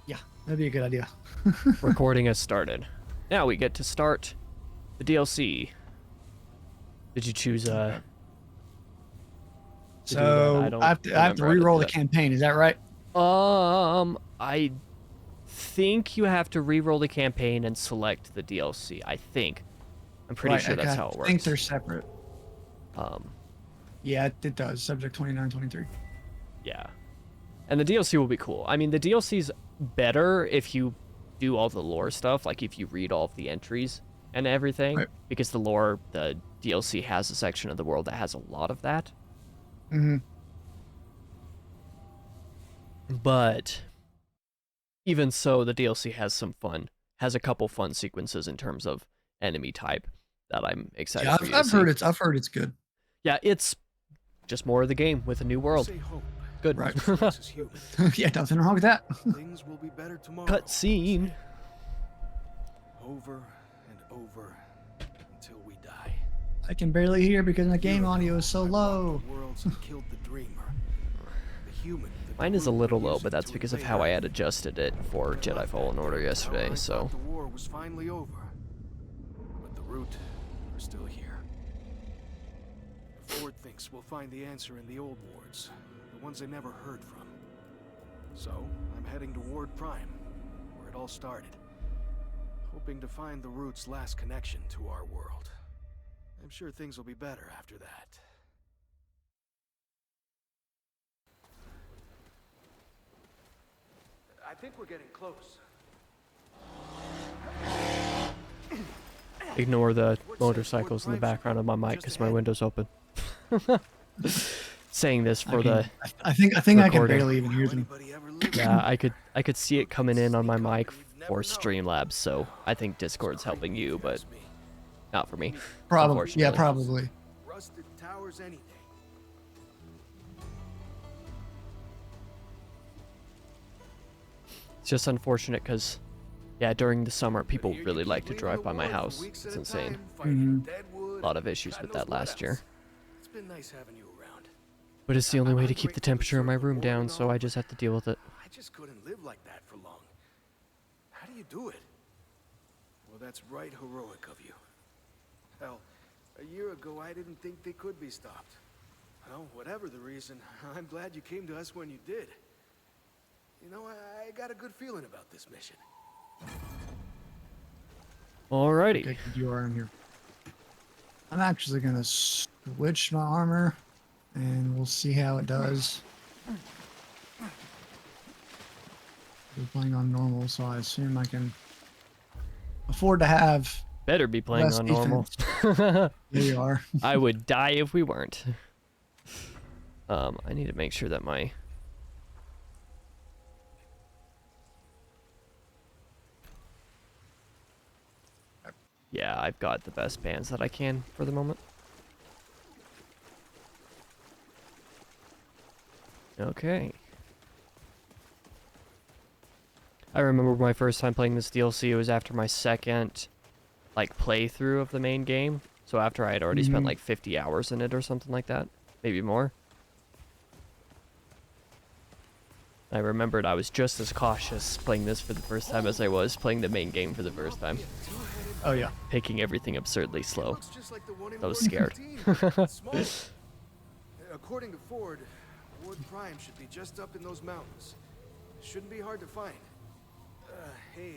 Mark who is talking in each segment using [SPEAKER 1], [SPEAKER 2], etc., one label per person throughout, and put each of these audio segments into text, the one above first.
[SPEAKER 1] Yeah, that'd be a good idea.
[SPEAKER 2] Recording has started. Now we get to start the DLC. Did you choose
[SPEAKER 1] Okay.
[SPEAKER 2] to do that? I
[SPEAKER 1] So
[SPEAKER 2] don't
[SPEAKER 1] I have to
[SPEAKER 2] remember how to
[SPEAKER 1] re-roll
[SPEAKER 2] do
[SPEAKER 1] the
[SPEAKER 2] that.
[SPEAKER 1] campaign. Is that right?
[SPEAKER 2] I think you have to re-roll the campaign and select the DLC. I think. I'm pretty
[SPEAKER 1] Right.
[SPEAKER 2] sure that's
[SPEAKER 1] I
[SPEAKER 2] how it
[SPEAKER 1] think
[SPEAKER 2] works.
[SPEAKER 1] they're separate.
[SPEAKER 2] Um,
[SPEAKER 1] Yeah, it does. Subject 29, 23.
[SPEAKER 2] yeah. And the DLC will be cool. I mean, the DLC's better if you do all the lore stuff, like if you read all of the entries and everything,
[SPEAKER 1] Right.
[SPEAKER 2] because the DLC has a section of the world that has a lot of that.
[SPEAKER 1] Mm-hmm.
[SPEAKER 2] But even so, the DLC has a couple fun sequences in terms of enemy type that I'm excited
[SPEAKER 1] Yeah,
[SPEAKER 2] for you to
[SPEAKER 1] I've
[SPEAKER 2] see.
[SPEAKER 1] heard it's good.
[SPEAKER 2] Yeah, it's just more of the game with a new world. Good.
[SPEAKER 1] Right. Yeah, nothing wrong with that.
[SPEAKER 3] Things will be better tomorrow.
[SPEAKER 2] Cut scene.
[SPEAKER 3] Over and over until we die.
[SPEAKER 1] I can barely hear because my game audio is so low.
[SPEAKER 3] Worlds and killed the dreamer. The human.
[SPEAKER 2] Mine is a little low, but that's because of how I had adjusted it for Jedi Fallen Order yesterday, so.
[SPEAKER 3] The war was finally over. But the root are still here. The Ford thinks we'll find the answer in the old wards, the ones they never heard from. So, I'm heading to Ward Prime, where it all started. Hoping to find the root's last connection to our world. I'm sure things will be better after that. I think we're getting close.
[SPEAKER 2] Ignore the motorcycles in the background of my mic because my window's open. Saying this for
[SPEAKER 1] I think I can
[SPEAKER 2] recording.
[SPEAKER 1] barely even hear them.
[SPEAKER 2] Yeah, I could see it coming in on my mic for Streamlabs, so I think Discord's helping you, but not for me.
[SPEAKER 1] Probably.
[SPEAKER 2] Unfortunately.
[SPEAKER 1] Yeah, probably.
[SPEAKER 3] Rusted towers any day.
[SPEAKER 2] It's just unfortunate because, yeah, during the summer, people really like to drive by my house. It's insane. A lot of issues with that last year.
[SPEAKER 3] It's been nice having you around.
[SPEAKER 2] But it's the only way to keep the temperature in my room down, so I just have to deal with it.
[SPEAKER 3] I just couldn't live like that for long. How do you do it? Well, that's right heroic of you. Hell, a year ago I didn't think they could be stopped. Well, whatever the reason, I'm glad you came to us when you did. You know, I got a good feeling about this mission.
[SPEAKER 2] Alrighty.
[SPEAKER 1] Okay, you are in here. I'm actually gonna switch my armor, and we'll see how it does. We're playing on normal, so I assume I can afford to have.
[SPEAKER 2] Better be playing
[SPEAKER 1] less
[SPEAKER 2] on normal.
[SPEAKER 1] There you are.
[SPEAKER 2] I would die if we weren't. I need to make sure that my... Yeah, I've got the best bands that I can for the moment. Okay. I remember my first time playing this DLC, it was after my second, like, playthrough of the main game. So after I had already spent, like, 50 hours in it or something like that. Maybe more. I remembered I was just as cautious playing this for the first time as I was playing the main game for the first time.
[SPEAKER 1] Oh yeah.
[SPEAKER 2] Picking everything absurdly slow.
[SPEAKER 3] Looks just like the one in
[SPEAKER 2] I was
[SPEAKER 3] Ward
[SPEAKER 2] scared.
[SPEAKER 3] 15. Small. According to Ford, Ward Prime should be just up in those mountains. Shouldn't be hard to find. Hey,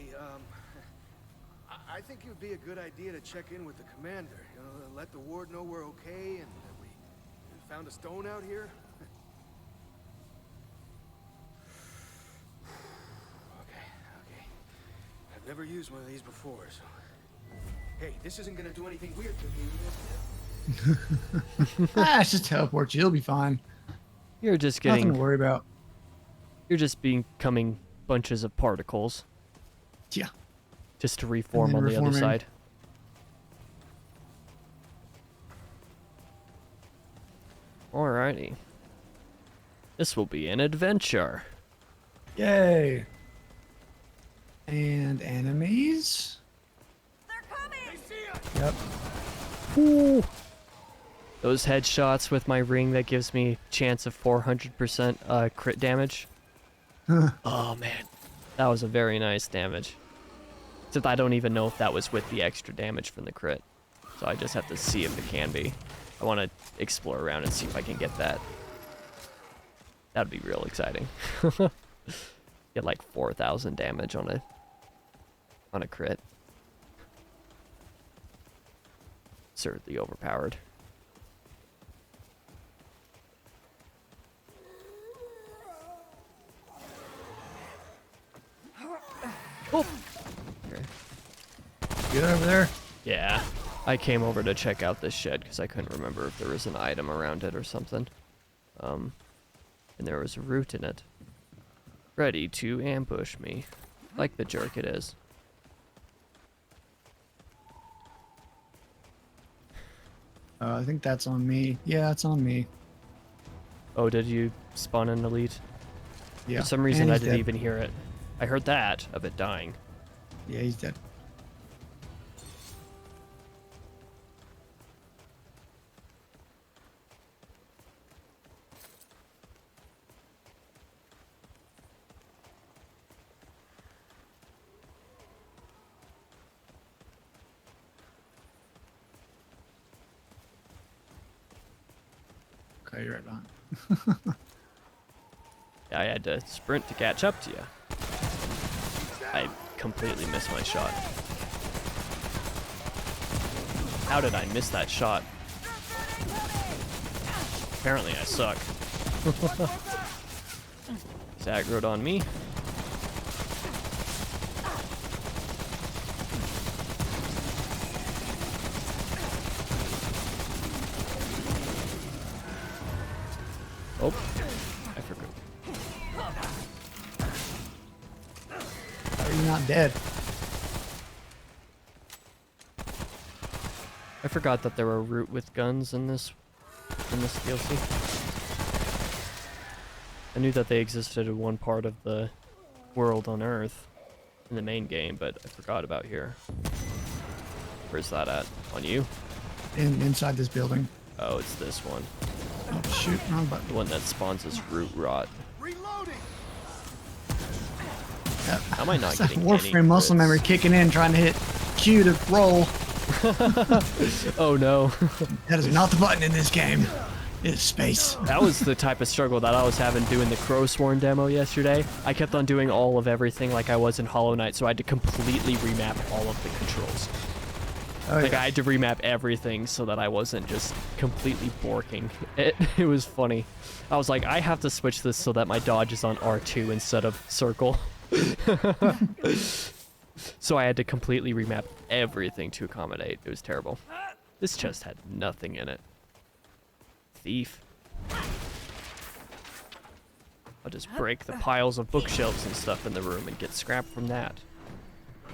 [SPEAKER 3] I think it would be a good idea to check in with the commander. You know, let the ward know we're okay and that we found a stone out here. Okay. I've never used one of these before, so... Hey, this isn't gonna do anything weird to me.
[SPEAKER 1] It's just teleport you. You'll be fine.
[SPEAKER 2] You're just
[SPEAKER 1] Nothing
[SPEAKER 2] getting...
[SPEAKER 1] to worry about.
[SPEAKER 2] You're just becoming bunches of particles.
[SPEAKER 1] Yeah.
[SPEAKER 2] Just to reform
[SPEAKER 1] And
[SPEAKER 2] on
[SPEAKER 1] then
[SPEAKER 2] the other
[SPEAKER 1] reforming.
[SPEAKER 2] side. Alrighty. This will be an adventure.
[SPEAKER 1] Yay. And enemies.
[SPEAKER 4] They're coming!
[SPEAKER 1] Yep.
[SPEAKER 2] Ooh. Those headshots with my ring that gives me chance of 400% crit damage. Oh man, That was a very nice damage. Except I don't even know if that was with the extra damage from the crit. So I just have to see if it can be. I want to explore around and see if I can get that. That would be real exciting. Get like 4,000 damage on a crit. Absurdly overpowered. Oh. Okay.
[SPEAKER 1] Good over there.
[SPEAKER 2] Yeah, I came over to check out this shed because I couldn't remember if there was an item around it or something. And there was a root in it. Ready to ambush me. Like the jerk it is.
[SPEAKER 1] I think that's on me. Yeah, it's on me.
[SPEAKER 2] Oh, did you spawn an elite?
[SPEAKER 1] Yeah.
[SPEAKER 2] For some reason
[SPEAKER 1] and
[SPEAKER 2] I
[SPEAKER 1] he's
[SPEAKER 2] didn't
[SPEAKER 1] dead.
[SPEAKER 2] even hear it. I heard that, of it dying.
[SPEAKER 1] Yeah, he's dead. Okay, you're right behind.
[SPEAKER 2] I had to sprint to catch up to you. I completely missed my shot. How did I miss that shot? Apparently I suck. He's aggroed on me. Oh, I forgot.
[SPEAKER 1] How are you not dead?
[SPEAKER 2] I forgot that there were root with guns in this DLC. I knew that they existed in one part of the world on Earth in the main game, but I forgot about here. Where's that at? On you?
[SPEAKER 1] Inside this building.
[SPEAKER 2] Oh, it's this one.
[SPEAKER 1] Oh shoot, wrong button.
[SPEAKER 2] The one that spawns as root rot.
[SPEAKER 3] Reloading.
[SPEAKER 2] How am I not
[SPEAKER 1] It's that
[SPEAKER 2] getting any
[SPEAKER 1] Warframe muscle
[SPEAKER 2] crits?
[SPEAKER 1] memory kicking in, trying to hit Q to roll.
[SPEAKER 2] Oh no.
[SPEAKER 1] That is not the button in this game. It is space.
[SPEAKER 2] That was the type of struggle that I was having doing the Crowsworn demo yesterday. I kept on doing all of everything like I was in Hollow Knight, so I had to completely remap all of the controls.
[SPEAKER 1] Oh,
[SPEAKER 2] Like,
[SPEAKER 1] yeah.
[SPEAKER 2] I had to remap everything so that I wasn't just completely borking. It was funny. I was like, I have to switch this so that my dodge is on R2 instead of circle. So I had to completely remap everything to accommodate. It was terrible. This chest had nothing in it. Thief. I'll just break the piles of bookshelves and stuff in the room and get scrap from that.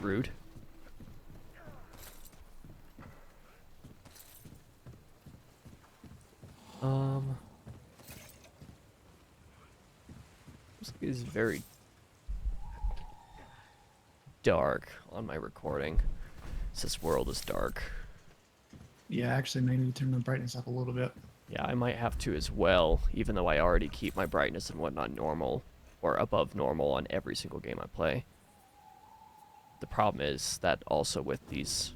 [SPEAKER 2] Rude. Looks like it's very dark on my recording. This world is dark.
[SPEAKER 1] Yeah, actually, maybe turn the brightness up a little bit.
[SPEAKER 2] Yeah, I might have to as well, even though I already keep my brightness and whatnot normal, or above normal on every single game I play. The problem is that also with these,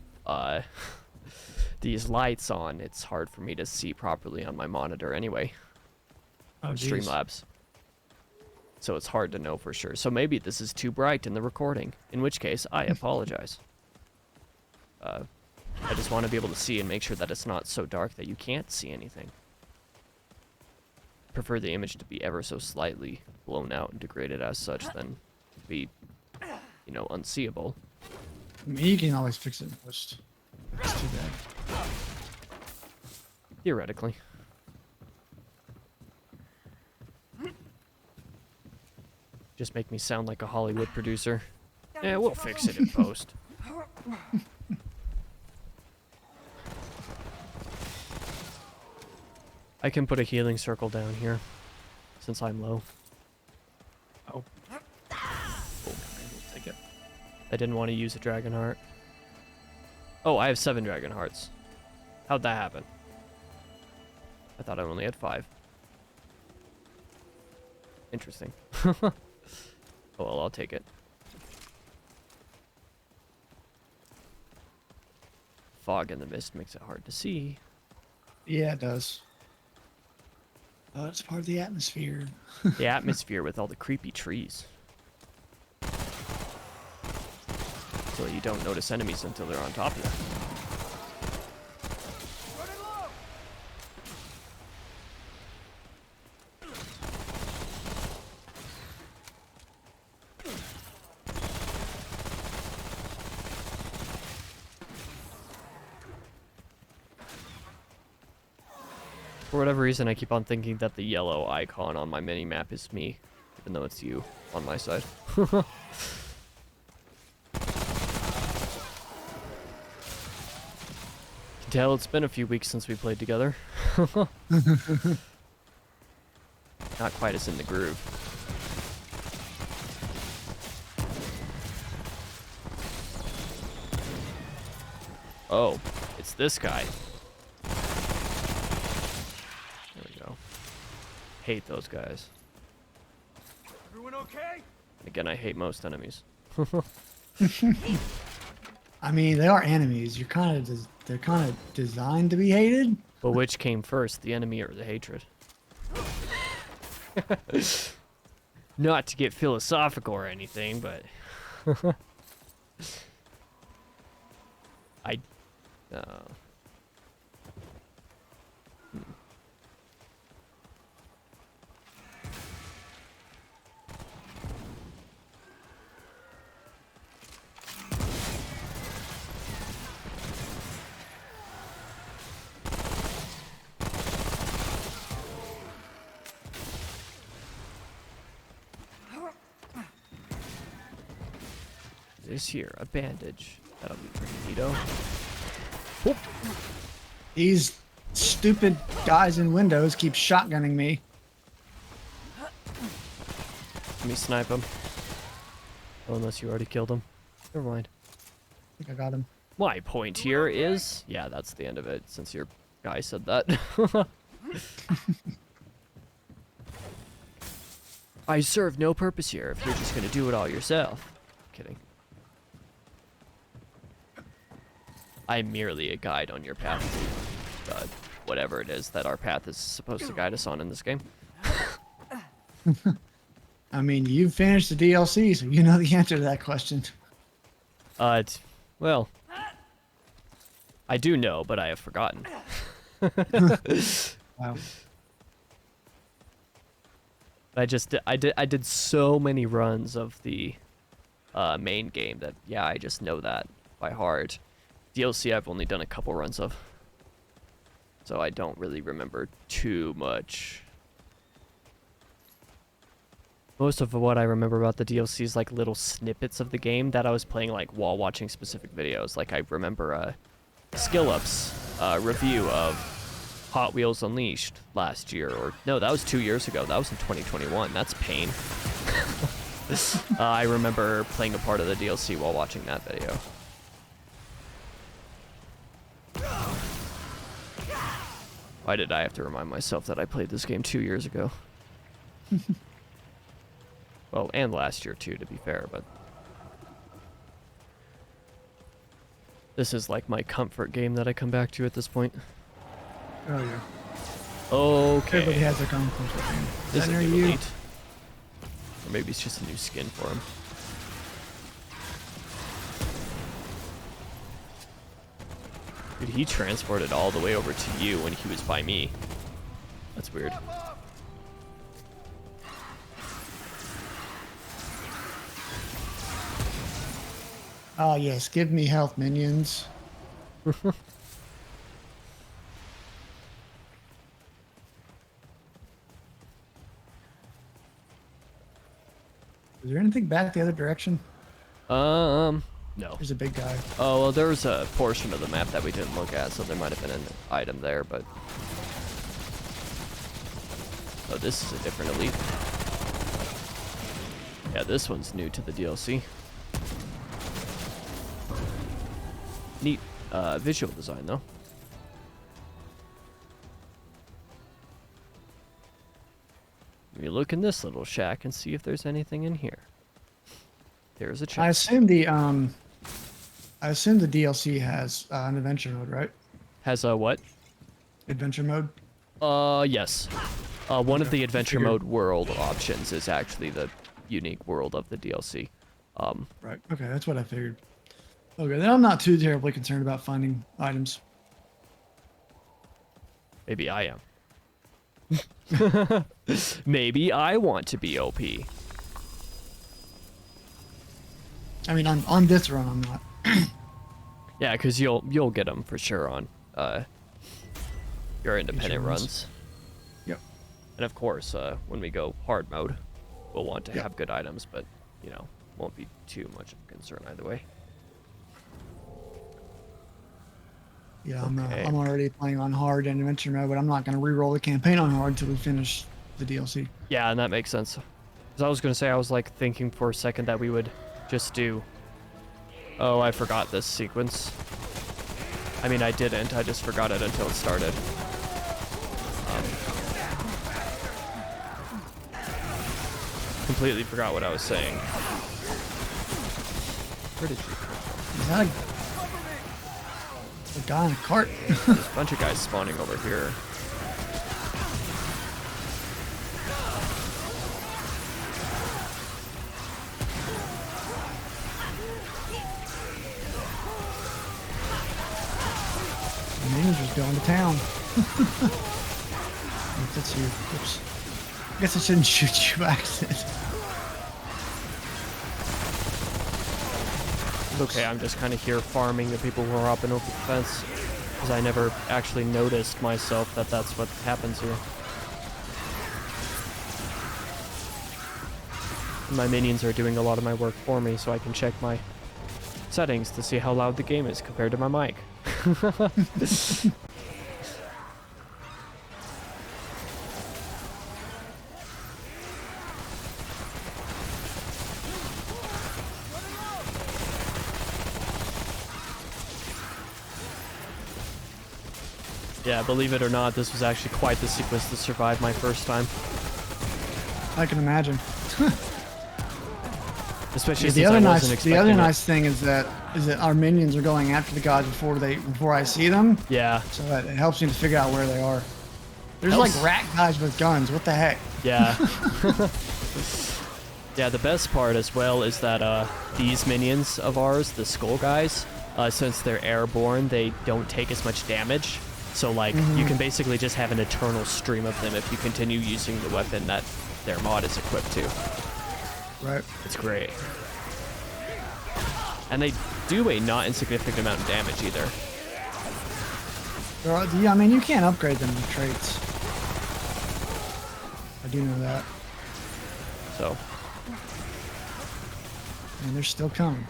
[SPEAKER 2] these lights on, it's hard for me to see properly on my monitor anyway.
[SPEAKER 1] Oh, geez.
[SPEAKER 2] Streamlabs. So it's hard to know for sure. So maybe this is too bright in the recording, in which case I apologize. I just want to be able to see and make sure that it's not so dark that you can't see anything. Prefer the image to be ever so slightly blown out and degraded as such than be, you know, unseeable.
[SPEAKER 1] I mean, you can always fix it in post. It's too bad.
[SPEAKER 2] Theoretically. Just make me sound like a Hollywood producer. Yeah, we'll fix it in post. I can put a healing circle down here, since I'm low.
[SPEAKER 1] Oh. We'll take it.
[SPEAKER 2] I didn't want to use a dragon heart. Oh, I have 7 dragon hearts. How'd that happen? I thought I only had 5. Interesting. Oh well, I'll take it. fog and the mist makes it hard to see.
[SPEAKER 1] Yeah, it does. Oh, it's part of the atmosphere.
[SPEAKER 2] The atmosphere with all the creepy trees. So you don't notice enemies until they're on top of you. For whatever reason, I keep on thinking that the yellow icon on my mini-map is me, even though it's you on my side. Can tell it's been a few weeks since we played together. Not quite as in the groove. Oh, it's this guy. There we go. Hate those guys.
[SPEAKER 3] Everyone okay?
[SPEAKER 2] Again, I hate most enemies.
[SPEAKER 1] I mean, they are enemies. They're kind of designed to be hated.
[SPEAKER 2] But which came first, the enemy or the hatred? Not to get philosophical or anything, but I this here, a bandage. That'll be pretty neato. Whoop.
[SPEAKER 1] These stupid guys in windows keep shotgunning me.
[SPEAKER 2] Let me snipe him. Oh, unless you already killed him. Never mind.
[SPEAKER 1] I think I got him.
[SPEAKER 2] My point here is, yeah, that's the end of it, since your guy said that. I serve no purpose here if you're just gonna do it all yourself. Kidding. I'm merely a guide on your path to whatever it is that our path is supposed to guide us on in this game.
[SPEAKER 1] I mean, you've finished the DLC, so you know the answer to that question.
[SPEAKER 2] Well, I do know, but I have forgotten.
[SPEAKER 1] Wow.
[SPEAKER 2] I did so many runs of the main game that, yeah, I just know that by heart. DLC I've only done a couple runs of, so I don't really remember too much. Most of what I remember about the DLC is like little snippets of the game that I was playing like while watching specific videos. Like I remember Skill Up's review of Hot Wheels Unleashed last year, or no, that was 2 years ago. That was in 2021. That's pain. I remember playing a part of the DLC while watching that video. Why did I have to remind myself that I played this game 2 years ago? Well, and last year too, to be fair, but this is like my comfort game that I come back to at this point.
[SPEAKER 1] Oh yeah.
[SPEAKER 2] Okay.
[SPEAKER 1] Everybody has their comfort game.
[SPEAKER 2] This is a
[SPEAKER 1] near
[SPEAKER 2] new
[SPEAKER 1] you?
[SPEAKER 2] elite. Or maybe it's just a new skin for him. Dude, he transported all the way over to you when he was by me. That's weird.
[SPEAKER 1] Oh yes, give me health, minions. Is there anything back the other direction?
[SPEAKER 2] No.
[SPEAKER 1] There's a big guy.
[SPEAKER 2] Oh, well, there was a portion of the map that we didn't look at, so there might have been an item there, but... Oh, this is a different elite. Yeah, this one's new to the DLC. Neat visual design, though. Let me look in this little shack and see if there's anything in here. There's a
[SPEAKER 1] I
[SPEAKER 2] chest.
[SPEAKER 1] assume I assume the DLC has an adventure mode, right?
[SPEAKER 2] Has a what?
[SPEAKER 1] Adventure mode.
[SPEAKER 2] Yes. One of
[SPEAKER 1] Okay,
[SPEAKER 2] the adventure
[SPEAKER 1] figured.
[SPEAKER 2] mode world options is actually the unique world of the DLC.
[SPEAKER 1] Right. Okay, that's what I figured. Okay, then I'm not too terribly concerned about finding items.
[SPEAKER 2] Maybe I am. Maybe I want to be OP.
[SPEAKER 1] I mean, on this run, I'm not.
[SPEAKER 2] Yeah, because you'll get them for sure on your independent
[SPEAKER 1] runs.
[SPEAKER 2] runs.
[SPEAKER 1] Yep.
[SPEAKER 2] And of course, when we go hard mode, we'll want to
[SPEAKER 1] Yep.
[SPEAKER 2] have good items, but you know, won't be too much of a concern either way.
[SPEAKER 1] Yeah,
[SPEAKER 2] Okay.
[SPEAKER 1] I'm already playing on hard and adventure mode, but I'm not going to re-roll the campaign on hard until we finish the DLC.
[SPEAKER 2] Yeah, and that makes sense. Because I was gonna say, I was like thinking for a second that we would just do. Oh, I forgot this sequence. I mean, I didn't. I just forgot it until it started. Completely forgot what I was saying. Where did you come from?
[SPEAKER 1] Is that a guy in a cart?
[SPEAKER 2] There's a bunch of guys spawning over here.
[SPEAKER 1] The manager's going to town. That's you. Oops. I guess I shouldn't shoot you by accident.
[SPEAKER 2] Okay, I'm just kind of here farming the people who are up and over the fence. Because I never actually noticed myself that that's what happens here. And my minions are doing a lot of my work for me, so I can check my settings to see how loud the game is compared to my mic. Yeah, believe it or not, this was actually quite the sequence to survive my first time.
[SPEAKER 1] I can imagine.
[SPEAKER 2] Especially
[SPEAKER 1] Yeah,
[SPEAKER 2] since I wasn't
[SPEAKER 1] the
[SPEAKER 2] expecting
[SPEAKER 1] other
[SPEAKER 2] it.
[SPEAKER 1] nice thing is that our minions are going after the guys before I see them,
[SPEAKER 2] Yeah,
[SPEAKER 1] so that it helps me to figure out where they are. There's
[SPEAKER 2] Helps.
[SPEAKER 1] like rat guys with guns. What the heck?
[SPEAKER 2] yeah. Yeah, the best part as well is that these minions of ours, the skull guys, since they're airborne, they don't take as much damage. So like, you can basically just have an eternal stream of them if you continue using the weapon that their mod is equipped to.
[SPEAKER 1] Right.
[SPEAKER 2] It's great. And they do a not insignificant amount of damage either.
[SPEAKER 1] Yeah, I mean, you can't upgrade them with traits. I do know that.
[SPEAKER 2] So,
[SPEAKER 1] And they're still coming.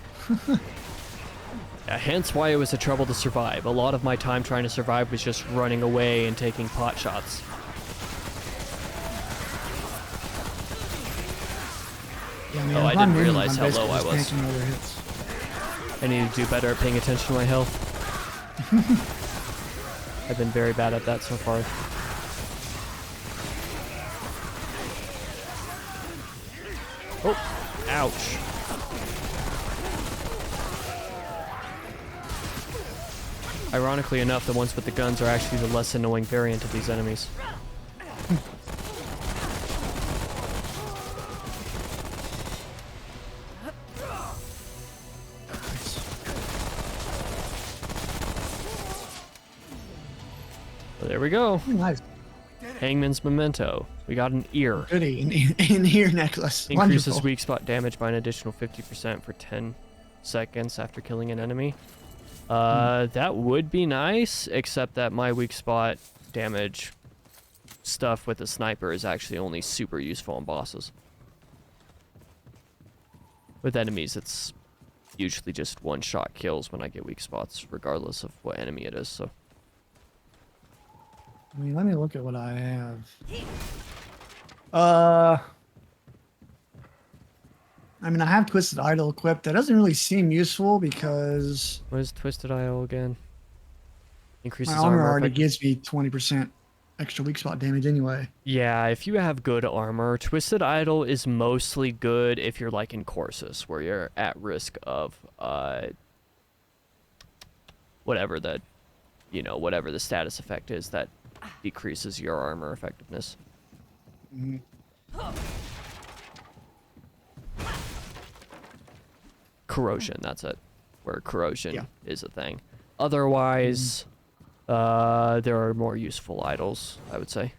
[SPEAKER 2] yeah, hence why it was a trouble to survive. A lot of my time trying to survive was just running away and taking pot shots.
[SPEAKER 1] Yeah, I mean,
[SPEAKER 2] Oh, I
[SPEAKER 1] if I'm
[SPEAKER 2] didn't
[SPEAKER 1] minions,
[SPEAKER 2] realize
[SPEAKER 1] I'm
[SPEAKER 2] how
[SPEAKER 1] basically
[SPEAKER 2] low I
[SPEAKER 1] just
[SPEAKER 2] was.
[SPEAKER 1] tanking other hits.
[SPEAKER 2] I need to do better at paying attention to my health. I've been very bad at that so far. Oh, ouch. Ironically enough, the ones with the guns are actually the less annoying variant of these enemies. Well, there we go.
[SPEAKER 1] Nice.
[SPEAKER 2] Hangman's Memento. We got an ear.
[SPEAKER 1] Goody. In ear necklace.
[SPEAKER 2] Increases
[SPEAKER 1] Wonderful.
[SPEAKER 2] weak spot damage by an additional 50% for 10 seconds after killing an enemy. That would be nice, except that my weak spot damage stuff with the sniper is actually only super useful on bosses. With enemies, it's usually just one-shot kills when I get weak spots, regardless of what enemy it is, so...
[SPEAKER 1] I mean, let me look at what I have. I mean, I have Twisted Idol equipped. That doesn't really seem useful because
[SPEAKER 2] What is Twisted IO again? Increases
[SPEAKER 1] my armor
[SPEAKER 2] armor
[SPEAKER 1] already
[SPEAKER 2] effect-
[SPEAKER 1] gives me 20% extra weak spot damage anyway.
[SPEAKER 2] Yeah, if you have good armor, Twisted Idol is mostly good if you're like in courses, where you're at risk of whatever the, whatever the status effect is that decreases your armor effectiveness.
[SPEAKER 1] Mhm.
[SPEAKER 2] Corrosion, that's it. Where corrosion
[SPEAKER 1] Yeah.
[SPEAKER 2] is a thing. Otherwise, there are more useful idols, I would say.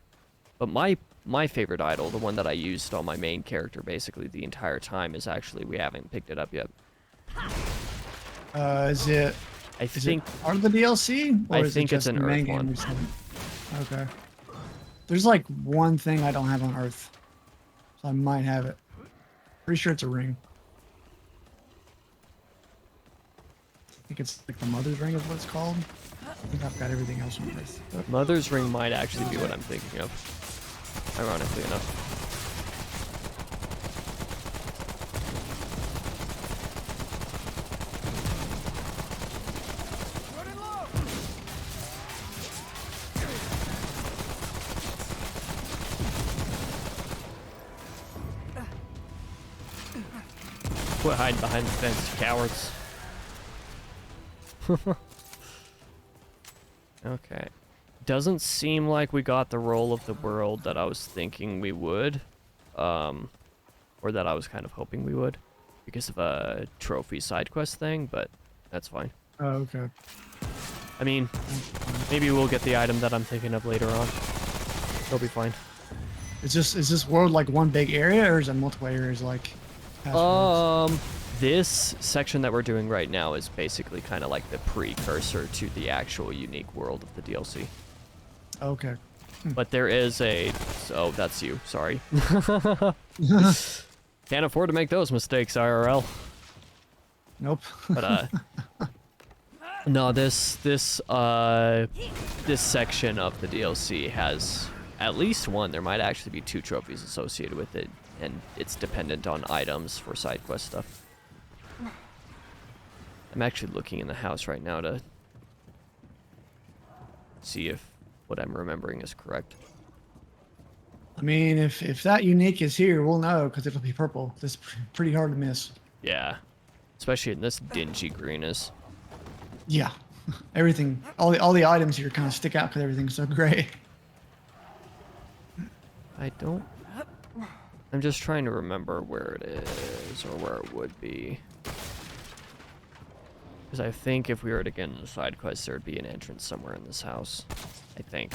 [SPEAKER 2] But my favorite idol, the one that I used on my main character basically the entire time, is actually, we haven't picked it up yet.
[SPEAKER 1] Is it
[SPEAKER 2] I
[SPEAKER 1] is
[SPEAKER 2] think
[SPEAKER 1] it part of the DLC or
[SPEAKER 2] I
[SPEAKER 1] is
[SPEAKER 2] think
[SPEAKER 1] it
[SPEAKER 2] it's
[SPEAKER 1] just
[SPEAKER 2] an
[SPEAKER 1] the main
[SPEAKER 2] Earth
[SPEAKER 1] game?
[SPEAKER 2] one.
[SPEAKER 1] we just haven't- Okay. There's like one thing I don't have on Earth, so I might have it. Pretty sure it's a ring. I think it's like the Mother's Ring is what it's called. I think I've got everything else on Earth. But
[SPEAKER 2] Mother's Ring might actually be what I'm thinking of, ironically enough.
[SPEAKER 3] Running low!
[SPEAKER 2] Quit hiding behind the fence, cowards. Okay. Doesn't seem like we got the role of the world that I was thinking we would. Or that I was kind of hoping we would. Because of a trophy side quest thing, but that's fine.
[SPEAKER 1] oh, okay.
[SPEAKER 2] I mean, maybe we'll get the item that I'm thinking of later on. It'll be fine.
[SPEAKER 1] Is this world like one big area or is it multiple areas like past worlds?
[SPEAKER 2] This section that we're doing right now is basically kind of like the precursor to the actual unique world of the DLC.
[SPEAKER 1] Okay.
[SPEAKER 2] But there is a... Oh, that's you. Sorry. Can't afford to make those mistakes, IRL.
[SPEAKER 1] Nope.
[SPEAKER 2] But, no, this section of the DLC has at least one. There might actually be 2 trophies associated with it, and it's dependent on items for side quest stuff. I'm actually looking in the house right now to see if what I'm remembering is correct.
[SPEAKER 1] I mean, if that unique is here, we'll know because it'll be purple. That's pretty hard to miss.
[SPEAKER 2] Yeah, especially in this dingy greenness.
[SPEAKER 1] Yeah. Everything, all the items here kind of stick out because everything's so gray.
[SPEAKER 2] I'm just trying to remember where it is or where it would be. Because I think if we were to get into the side quest, there'd be an entrance somewhere in this house. I think.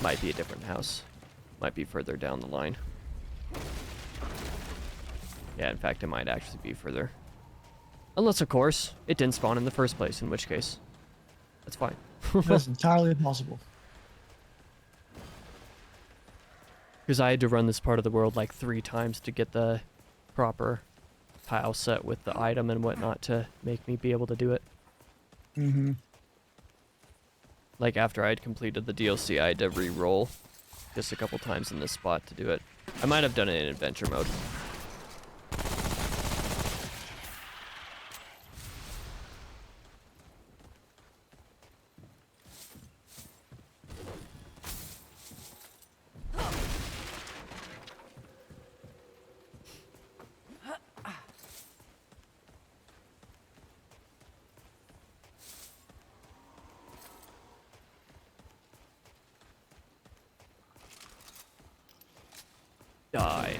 [SPEAKER 2] Might be a different house. Might be further down the line. Yeah, in fact, it might actually be further. Unless, of course, it didn't spawn in the first place, in which case, that's fine.
[SPEAKER 1] That's entirely possible.
[SPEAKER 2] Because I had to run this part of the world like 3 times to get the proper tile set with the item and whatnot to make me be able to do it.
[SPEAKER 1] Mm-hmm.
[SPEAKER 2] Like after I'd completed the DLC, I had to re-roll just a couple times in this spot to do it. I might have done it in adventure mode. Die.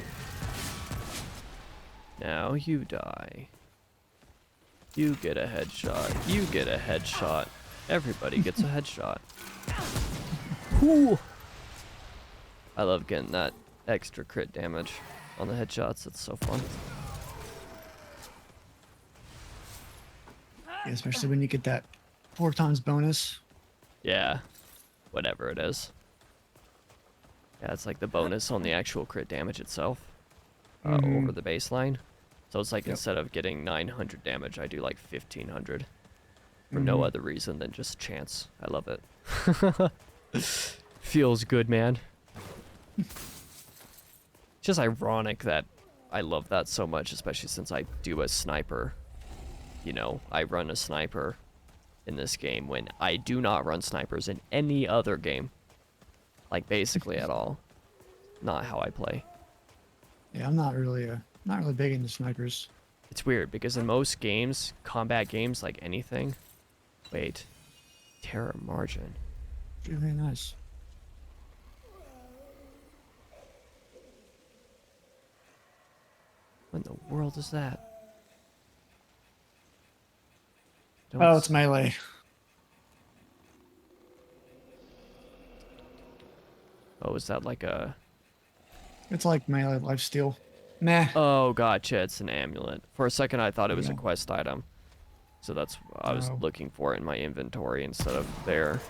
[SPEAKER 2] Now you die. You get a headshot. You get a headshot. Everybody gets a headshot. Whew. I love getting that extra crit damage on the headshots. It's so fun.
[SPEAKER 1] Yeah, especially when you get that 4 times bonus.
[SPEAKER 2] Yeah. Whatever it is. Yeah, it's like the bonus on the actual crit damage itself. Over the baseline. So it's like instead of getting 900 damage, I do like 1500. For no other reason than just chance. I love it. Feels good, man. It's just ironic that I love that so much, especially since I do a sniper. You know, I run a sniper in this game when I do not run snipers in any other game. Like basically at all. Not how I play.
[SPEAKER 1] Yeah, I'm not really big into snipers.
[SPEAKER 2] It's weird because in most games, combat games, like anything, Wait. Terror margin.
[SPEAKER 1] Really nice.
[SPEAKER 2] What in the world is that? Don't
[SPEAKER 1] Oh, it's melee.
[SPEAKER 2] Oh, is that like a...
[SPEAKER 1] It's like melee lifesteal. Nah.
[SPEAKER 2] Oh, gotcha. It's an amulet. For a second, I thought it was a
[SPEAKER 1] Yeah.
[SPEAKER 2] quest item. So that's what I was
[SPEAKER 1] No.
[SPEAKER 2] looking for in my inventory instead of there.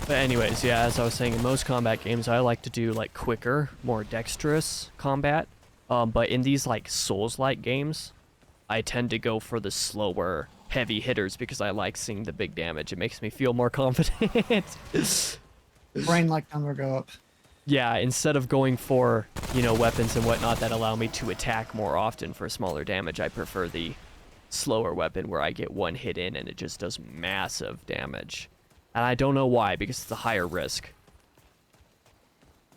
[SPEAKER 2] But anyways, yeah, as I was saying, in most combat games, I like to do like quicker, more dexterous combat. But in these like Souls-like games, I tend to go for the slower, heavy hitters because I like seeing the big damage. It makes me feel more confident.
[SPEAKER 1] Brain like number go up.
[SPEAKER 2] Yeah, instead of going for, you know, weapons and whatnot that allow me to attack more often for smaller damage, I prefer the slower weapon where I get one hit in and it just does massive damage. And I don't know why, because it's a higher risk.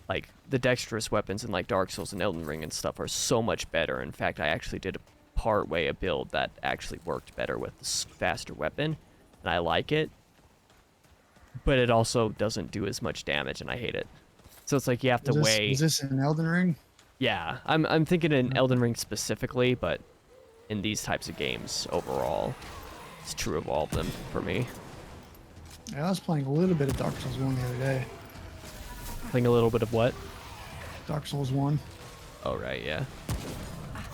[SPEAKER 2] Like, the dexterous weapons in like Dark Souls and Elden Ring and stuff are so much better. In fact, I actually did a build that actually worked better with the faster weapon, and I like it. But it also doesn't do as much damage, and I hate it. So it's like you have to weigh.
[SPEAKER 1] Is this an Elden Ring?
[SPEAKER 2] Yeah, I'm thinking in Elden Ring specifically, but in these types of games overall, it's true of all of them for me.
[SPEAKER 1] Yeah, I was playing a little bit of Dark Souls 1 the other day.
[SPEAKER 2] Playing a little bit of what?
[SPEAKER 1] Dark Souls 1.
[SPEAKER 2] Oh, right, yeah.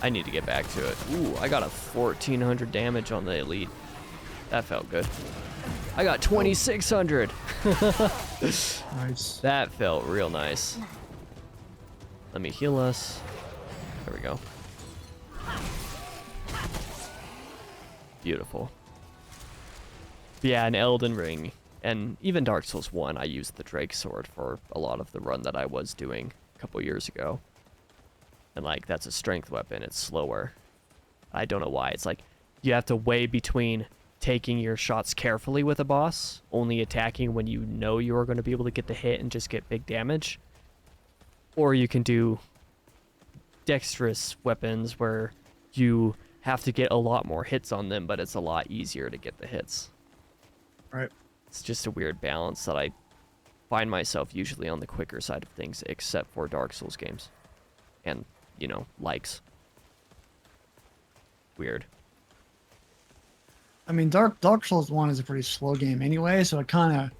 [SPEAKER 2] I need to get back to it. Ooh, I got a 1400 damage on the elite. That felt good. I got 2600.
[SPEAKER 1] Nice.
[SPEAKER 2] That felt real nice. Let me heal us. There we go. Beautiful. Yeah, in Elden Ring and even Dark Souls 1, I used the Drake Sword for a lot of the run that I was doing a couple years ago. And like, that's a strength weapon. It's slower. I don't know why. It's like, you have to weigh between taking your shots carefully with a boss, only attacking when you know you are going to be able to get the hit and just get big damage. Or you can do dexterous weapons where you have to get a lot more hits on them, but it's a lot easier to get the hits.
[SPEAKER 1] Right.
[SPEAKER 2] It's just a weird balance that I find myself usually on the quicker side of things, except for Dark Souls games. And, you know, likes. Weird.
[SPEAKER 1] I mean, Dark Souls 1 is a pretty slow game anyway, so it kind of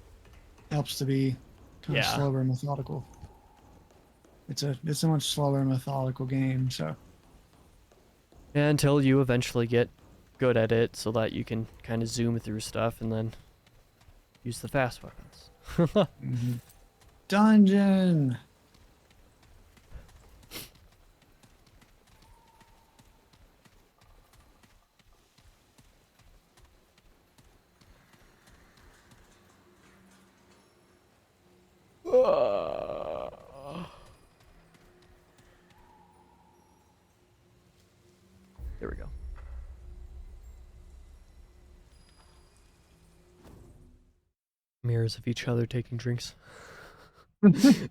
[SPEAKER 1] helps to be kind of
[SPEAKER 2] Yeah.
[SPEAKER 1] slower and methodical. It's a much slower and methodical game, so
[SPEAKER 2] Yeah, until you eventually get good at it so that you can kind of zoom through stuff and then use the fast weapons.
[SPEAKER 1] Dungeon.
[SPEAKER 2] There we go. Mirrors of each other taking drinks. It's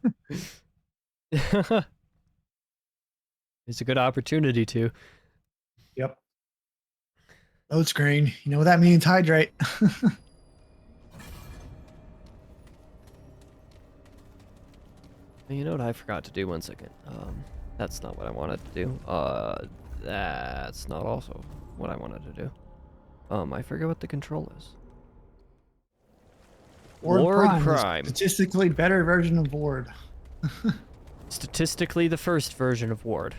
[SPEAKER 2] a good opportunity to.
[SPEAKER 1] Yep. Load screen. You know what that means? Hydrate.
[SPEAKER 2] You know what I forgot to do? 1 second. That's not what I wanted to do. That's not also what I wanted to do. I forget what the control is. Ward
[SPEAKER 1] the
[SPEAKER 2] Prime.
[SPEAKER 1] statistically better version of Ward.
[SPEAKER 2] Statistically, the first version of Ward.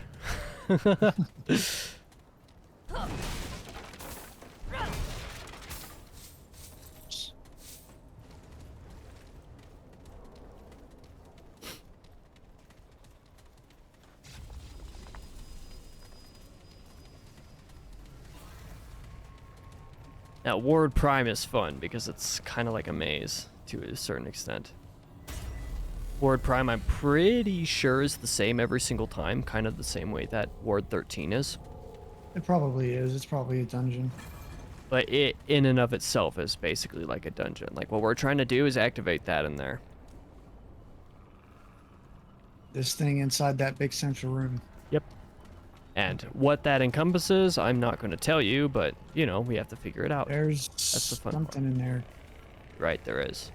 [SPEAKER 2] Now, Ward Prime is fun because it's kind of like a maze to a certain extent. Ward Prime, I'm pretty sure, is the same every single time, kind of the same way that Ward 13 is.
[SPEAKER 1] It probably is. It's probably a dungeon.
[SPEAKER 2] But it, in and of itself, is basically like a dungeon. Like, what we're trying to do is activate that in there.
[SPEAKER 1] This thing inside that big central room.
[SPEAKER 2] Yep. And what that encompasses, I'm not going to tell you, but, you know, we have to figure it out.
[SPEAKER 1] There's
[SPEAKER 2] the fun
[SPEAKER 1] something in there.
[SPEAKER 2] Right, there is.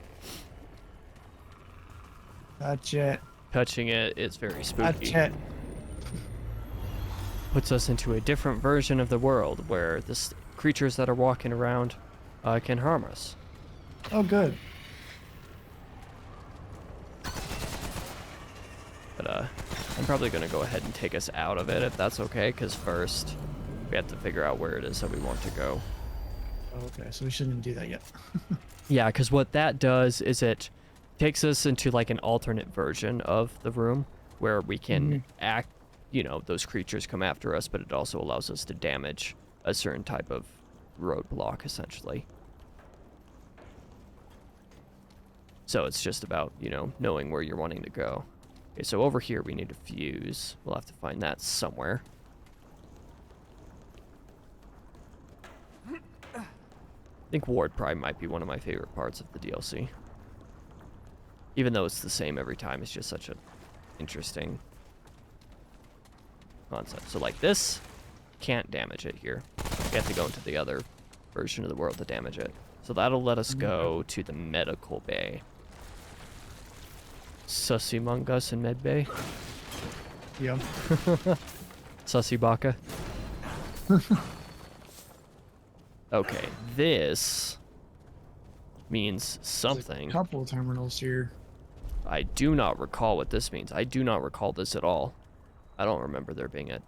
[SPEAKER 1] Touch it.
[SPEAKER 2] Touching it is very
[SPEAKER 1] Touch
[SPEAKER 2] spooky.
[SPEAKER 1] it.
[SPEAKER 2] Puts us into a different version of the world where the creatures that are walking around can harm us.
[SPEAKER 1] Oh, good.
[SPEAKER 2] But I'm probably going to go ahead and take us out of it if that's okay, because first we have to figure out where it is that we want to go.
[SPEAKER 1] Okay, so we shouldn't do that yet.
[SPEAKER 2] Yeah, because what that does is it takes us into like an alternate version of the room where we can act, you know, those creatures come after us, but it also allows us to damage a certain type of roadblock, essentially. So it's just about, you know, knowing where you're wanting to go. Okay, so over here we need a fuse. We'll have to find that somewhere. I think Ward probably might be one of my favorite parts of the DLC. Even though it's the same every time, it's just such an interesting concept. So like this, can't damage it here. We have to go into the other version of the world to damage it. So that'll let us go to the medical bay. Sussy Mungus and Med Bay.
[SPEAKER 1] Yeah.
[SPEAKER 2] Sussy Baka. Okay, this means something.
[SPEAKER 1] A couple of terminals here.
[SPEAKER 2] I do not recall what this means. I do not recall this at all. I don't remember there being a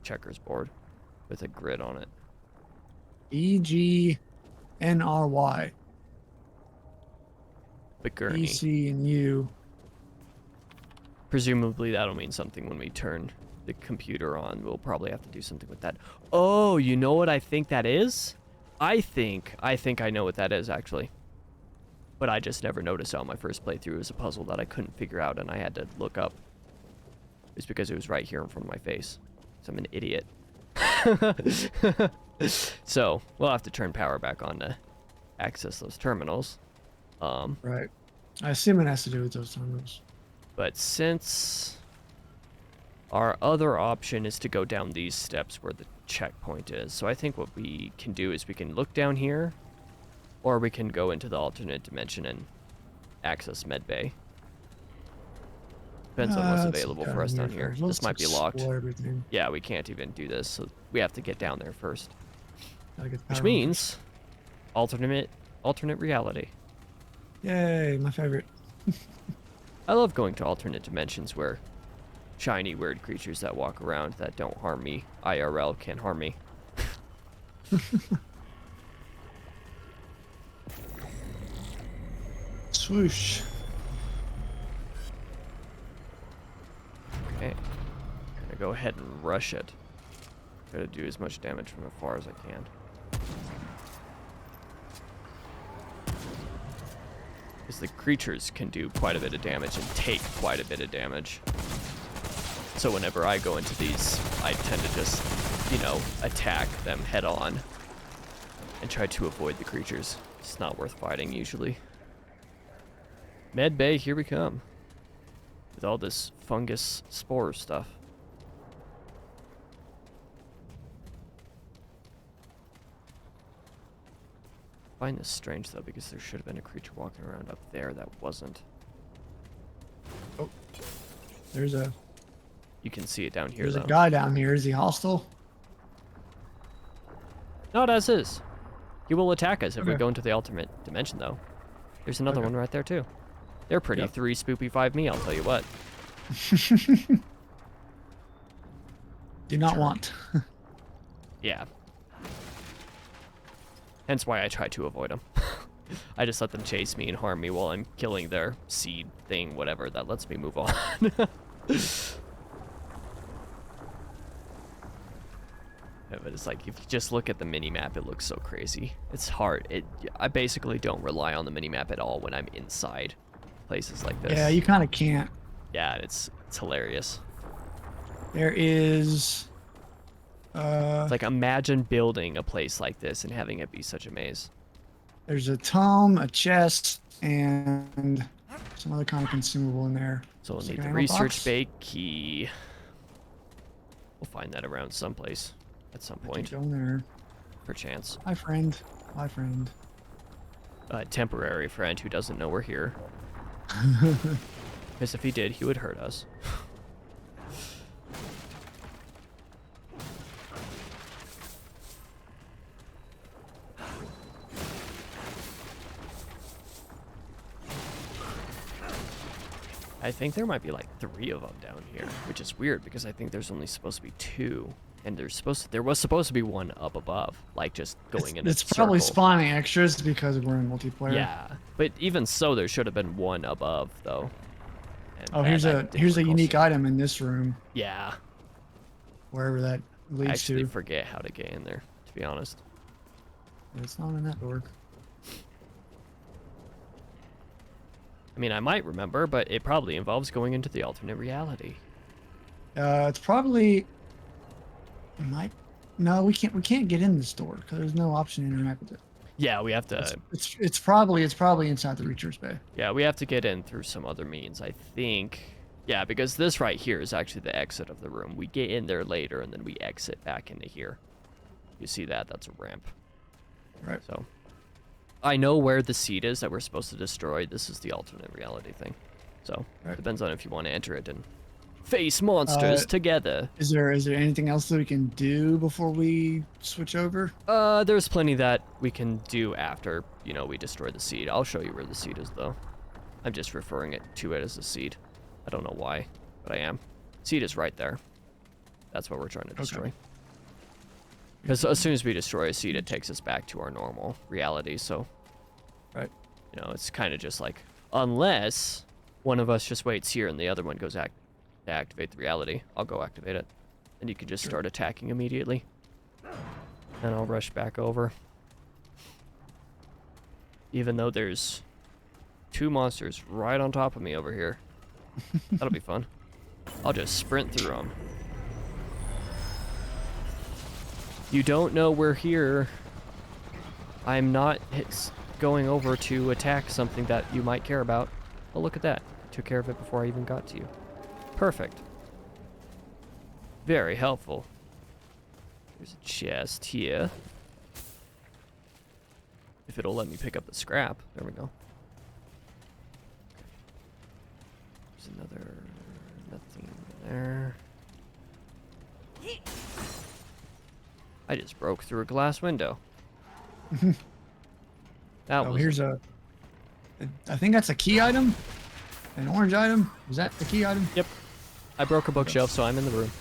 [SPEAKER 2] checkers board with a grid on it.
[SPEAKER 1] EGNRY.
[SPEAKER 2] But Gurney.
[SPEAKER 1] EC and U.
[SPEAKER 2] Presumably that'll mean something when we turn the computer on. We'll probably have to do something with that. Oh, you know what I think that is? I think I know what that is, actually. But I just never noticed it on my first playthrough. It was a puzzle that I couldn't figure out, and I had to look up. It's because it was right here in front of my face. So I'm an idiot. So, we'll have to turn power back on to access those terminals.
[SPEAKER 1] Right. I assume it has to do with those terminals.
[SPEAKER 2] But since our other option is to go down these steps where the checkpoint is, so I think what we can do is we can look down here, or we can go into the alternate dimension and access medbay. Depends on what's available for us down here. This might be locked.
[SPEAKER 1] Everything.
[SPEAKER 2] Yeah, we can't even do this, so we have to get down there first.
[SPEAKER 1] Gotta get
[SPEAKER 2] Which
[SPEAKER 1] power
[SPEAKER 2] means alternate reality.
[SPEAKER 1] on. Yay, my favorite.
[SPEAKER 2] I love going to alternate dimensions where shiny, weird creatures that walk around that don't harm me, IRL, can't harm me.
[SPEAKER 1] Swoosh.
[SPEAKER 2] Okay. Gonna go ahead and rush it. Gotta do as much damage from afar as I can. Because the creatures can do quite a bit of damage and take quite a bit of damage. So whenever I go into these, I tend to just, you know, attack them head on and try to avoid the creatures. It's not worth fighting usually. Med Bay, here we come. With all this fungus spore stuff. I find this strange though, because there should have been a creature walking around up there that wasn't.
[SPEAKER 1] Oh, there's a
[SPEAKER 2] You can see it down here
[SPEAKER 1] there's
[SPEAKER 2] though.
[SPEAKER 1] a guy down here. Is he hostile?
[SPEAKER 2] Not as is. He will attack us if we
[SPEAKER 1] Okay.
[SPEAKER 2] go into the ultimate dimension though. There's another
[SPEAKER 1] Okay.
[SPEAKER 2] one right there too. They're pretty
[SPEAKER 1] Yep.
[SPEAKER 2] 3 spoopy 5 me, I'll tell you what.
[SPEAKER 1] Do not want.
[SPEAKER 2] Yeah. Hence why I try to avoid them. I just let them chase me and harm me while I'm killing their seed thing, whatever. That lets me move on. Yeah, but it's like, if you just look at the mini-map, it looks so crazy. It's hard. I basically don't rely on the mini-map at all when I'm inside places like this.
[SPEAKER 1] Yeah, you kind of can't.
[SPEAKER 2] Yeah, it's hilarious.
[SPEAKER 1] There is.
[SPEAKER 2] It's like, imagine building a place like this and having it be such a maze.
[SPEAKER 1] There's a tome, a chest, and some other kind of consumable in there.
[SPEAKER 2] So we'll
[SPEAKER 1] Is it
[SPEAKER 2] need
[SPEAKER 1] an
[SPEAKER 2] the
[SPEAKER 1] ammo
[SPEAKER 2] research
[SPEAKER 1] box?
[SPEAKER 2] bay key. We'll find that around someplace at some
[SPEAKER 1] I
[SPEAKER 2] point,
[SPEAKER 1] keep going there.
[SPEAKER 2] perchance.
[SPEAKER 1] Hi, friend. Hi, friend.
[SPEAKER 2] A temporary friend who doesn't know we're here. Because if he did, he would hurt us. I think there might be like 3 of them down here, which is weird because I think there's only supposed to be 2, and there was supposed to be 1 up above, like just going in a
[SPEAKER 1] It's probably
[SPEAKER 2] circle.
[SPEAKER 1] spawning extras because we're in multiplayer.
[SPEAKER 2] Yeah, but even so, there should have been 1 above though. And
[SPEAKER 1] Oh,
[SPEAKER 2] that
[SPEAKER 1] here's
[SPEAKER 2] I
[SPEAKER 1] a
[SPEAKER 2] didn't recall
[SPEAKER 1] unique
[SPEAKER 2] seeing.
[SPEAKER 1] item in this room,
[SPEAKER 2] Yeah,
[SPEAKER 1] wherever that
[SPEAKER 2] I
[SPEAKER 1] leads
[SPEAKER 2] actually
[SPEAKER 1] to.
[SPEAKER 2] forget how to get in there, to be honest.
[SPEAKER 1] It's not in that door.
[SPEAKER 2] I mean, I might remember, but it probably involves going into the alternate reality.
[SPEAKER 1] It's probably might. No, we can't get in this door because there's no option to interact with it.
[SPEAKER 2] Yeah, we have to.
[SPEAKER 1] It's probably inside the Reacher's Bay.
[SPEAKER 2] Yeah, we have to get in through some other means, I think. Yeah, because this right here is actually the exit of the room. We get in there later, and then we exit back into here. You see that? That's a ramp.
[SPEAKER 1] Right.
[SPEAKER 2] So, I know where the seed is that we're supposed to destroy. This is the alternate reality thing. So,
[SPEAKER 1] Right.
[SPEAKER 2] depends on if you want to enter it and face monsters together.
[SPEAKER 1] Is there anything else that we can do before we switch over?
[SPEAKER 2] There's plenty that we can do after, we destroy the seed. I'll show you where the seed is, though. I'm just referring to it as a seed. I don't know why, but I am. Seed is right there. That's what we're trying to destroy. Because as soon as we destroy a seed, it takes us back to our normal reality, so...
[SPEAKER 1] Right.
[SPEAKER 2] It's kind of just like... Unless one of us just waits here and the other one goes to activate the reality. I'll go activate it. And you can just start attacking immediately. And I'll rush back over. Even though there's 2 monsters right on top of me over here. That'll be fun. I'll just sprint through them. You don't know we're here. I'm not going over to attack something that you might care about. Oh, look at that. I took care of it before I even got to you. Perfect. Very helpful. There's a chest here. If it'll let me pick up the scrap. There we go. There's another... nothing there. I just broke through a glass window. That
[SPEAKER 1] Oh,
[SPEAKER 2] was...
[SPEAKER 1] here's I think that's a key item. An orange item. Is that the key item?
[SPEAKER 2] Yep. I broke a bookshelf, so I'm in the room.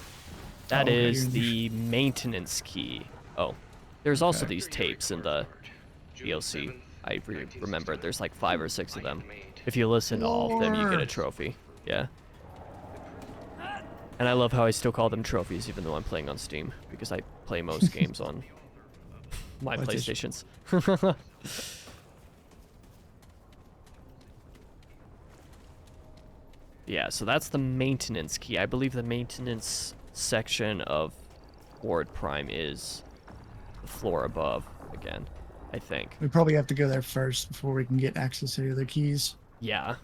[SPEAKER 2] That
[SPEAKER 1] okay,
[SPEAKER 2] is
[SPEAKER 1] you're in
[SPEAKER 2] the maintenance key. Oh. There's also
[SPEAKER 1] Okay.
[SPEAKER 2] these tapes in the DLC. I remember there's like 5 or 6 of them. If you listen to all of them, you get a
[SPEAKER 1] Lord.
[SPEAKER 2] trophy. Yeah. And I love how I still call them trophies, even though I'm playing on Steam, because I play most games on my PlayStations. Yeah, so that's the maintenance key. I believe the maintenance section of Ward Prime is the floor above again, I think.
[SPEAKER 1] We probably have to go there first before we can get access to the other keys.
[SPEAKER 2] Yeah.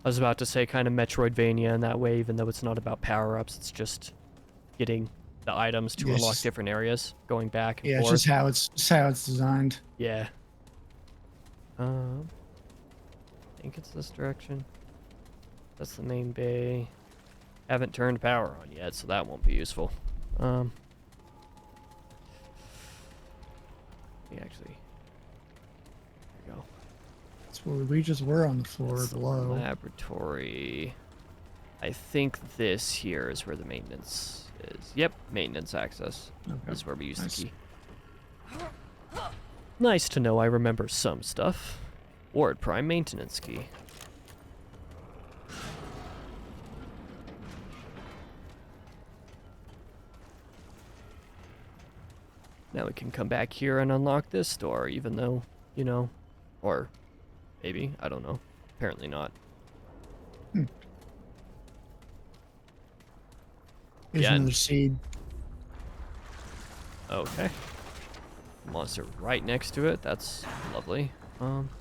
[SPEAKER 2] I was about to say kind of Metroidvania in that way, even though it's not about power-ups, it's just getting the items to
[SPEAKER 1] Yeah, it's
[SPEAKER 2] unlock
[SPEAKER 1] just-
[SPEAKER 2] different areas, going back and
[SPEAKER 1] Yeah, it's
[SPEAKER 2] forth.
[SPEAKER 1] just how it's designed.
[SPEAKER 2] Yeah. I think it's this direction. That's the main bay. Haven't turned power on yet, so that won't be useful. We actually... There we go.
[SPEAKER 1] That's where we just were on the floor
[SPEAKER 2] That's the
[SPEAKER 1] below.
[SPEAKER 2] laboratory. I think this here is where the maintenance is. Yep, maintenance access.
[SPEAKER 1] Okay.
[SPEAKER 2] This is where we use
[SPEAKER 1] Nice.
[SPEAKER 2] the key. Nice to know I remember some stuff. Ward Prime maintenance key. Now we can come back here and unlock this door, even though, or maybe, I don't know. Apparently not.
[SPEAKER 1] Here's
[SPEAKER 2] Yeah.
[SPEAKER 1] another seed.
[SPEAKER 2] Okay. Monster right next to it. That's lovely.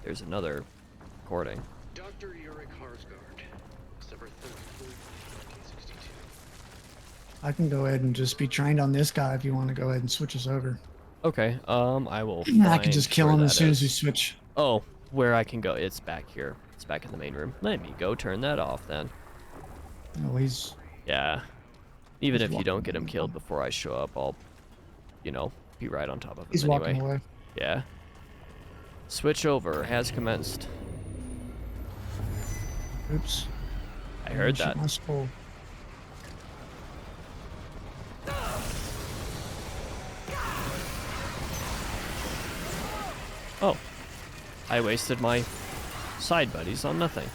[SPEAKER 2] There's another recording.
[SPEAKER 5] Dr. Yurik Harsgaard, December 3rd, 1962.
[SPEAKER 1] I can go ahead and just be trained on this guy if you want to go ahead and switch us over.
[SPEAKER 2] Okay. I will.
[SPEAKER 1] I can just kill him as soon as we switch.
[SPEAKER 2] Oh, where I can go? It's back here. It's back in the main room. Let me go turn that off then.
[SPEAKER 1] Oh, he's.
[SPEAKER 2] Yeah. Even
[SPEAKER 1] He's
[SPEAKER 2] if you don't get
[SPEAKER 1] walking
[SPEAKER 2] him killed before I show up, I'll, be right on top of him
[SPEAKER 1] He's
[SPEAKER 2] anyway.
[SPEAKER 1] walking away.
[SPEAKER 2] Yeah. Switch over has commenced.
[SPEAKER 1] Oops.
[SPEAKER 2] I heard
[SPEAKER 1] Shoot
[SPEAKER 2] that.
[SPEAKER 1] my skull.
[SPEAKER 2] Oh. I wasted my side buddies on nothing.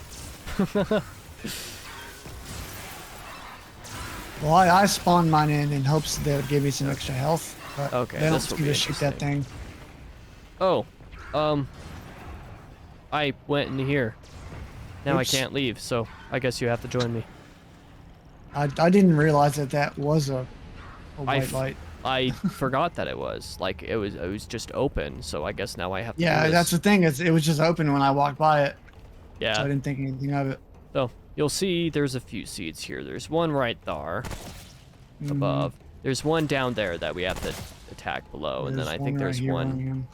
[SPEAKER 1] Well, I spawned mine in hopes that they would give me some extra health. But
[SPEAKER 2] Okay,
[SPEAKER 1] they don't
[SPEAKER 2] this will
[SPEAKER 1] seem
[SPEAKER 2] be
[SPEAKER 1] to shoot that
[SPEAKER 2] interesting.
[SPEAKER 1] thing.
[SPEAKER 2] Oh. I went in here. Now
[SPEAKER 1] Oops.
[SPEAKER 2] I can't leave, so I guess you have to join me.
[SPEAKER 1] I didn't realize that was a white light.
[SPEAKER 2] I forgot that it was. Like, it was just open, so I guess now I have to do
[SPEAKER 1] Yeah,
[SPEAKER 2] this.
[SPEAKER 1] that's the thing. It was just open when I walked by it.
[SPEAKER 2] Yeah.
[SPEAKER 1] So I didn't think anything of it.
[SPEAKER 2] So, you'll see there's a few seeds here. There's one right there, above. There's one down there that we have to attack below, and then I think there's one.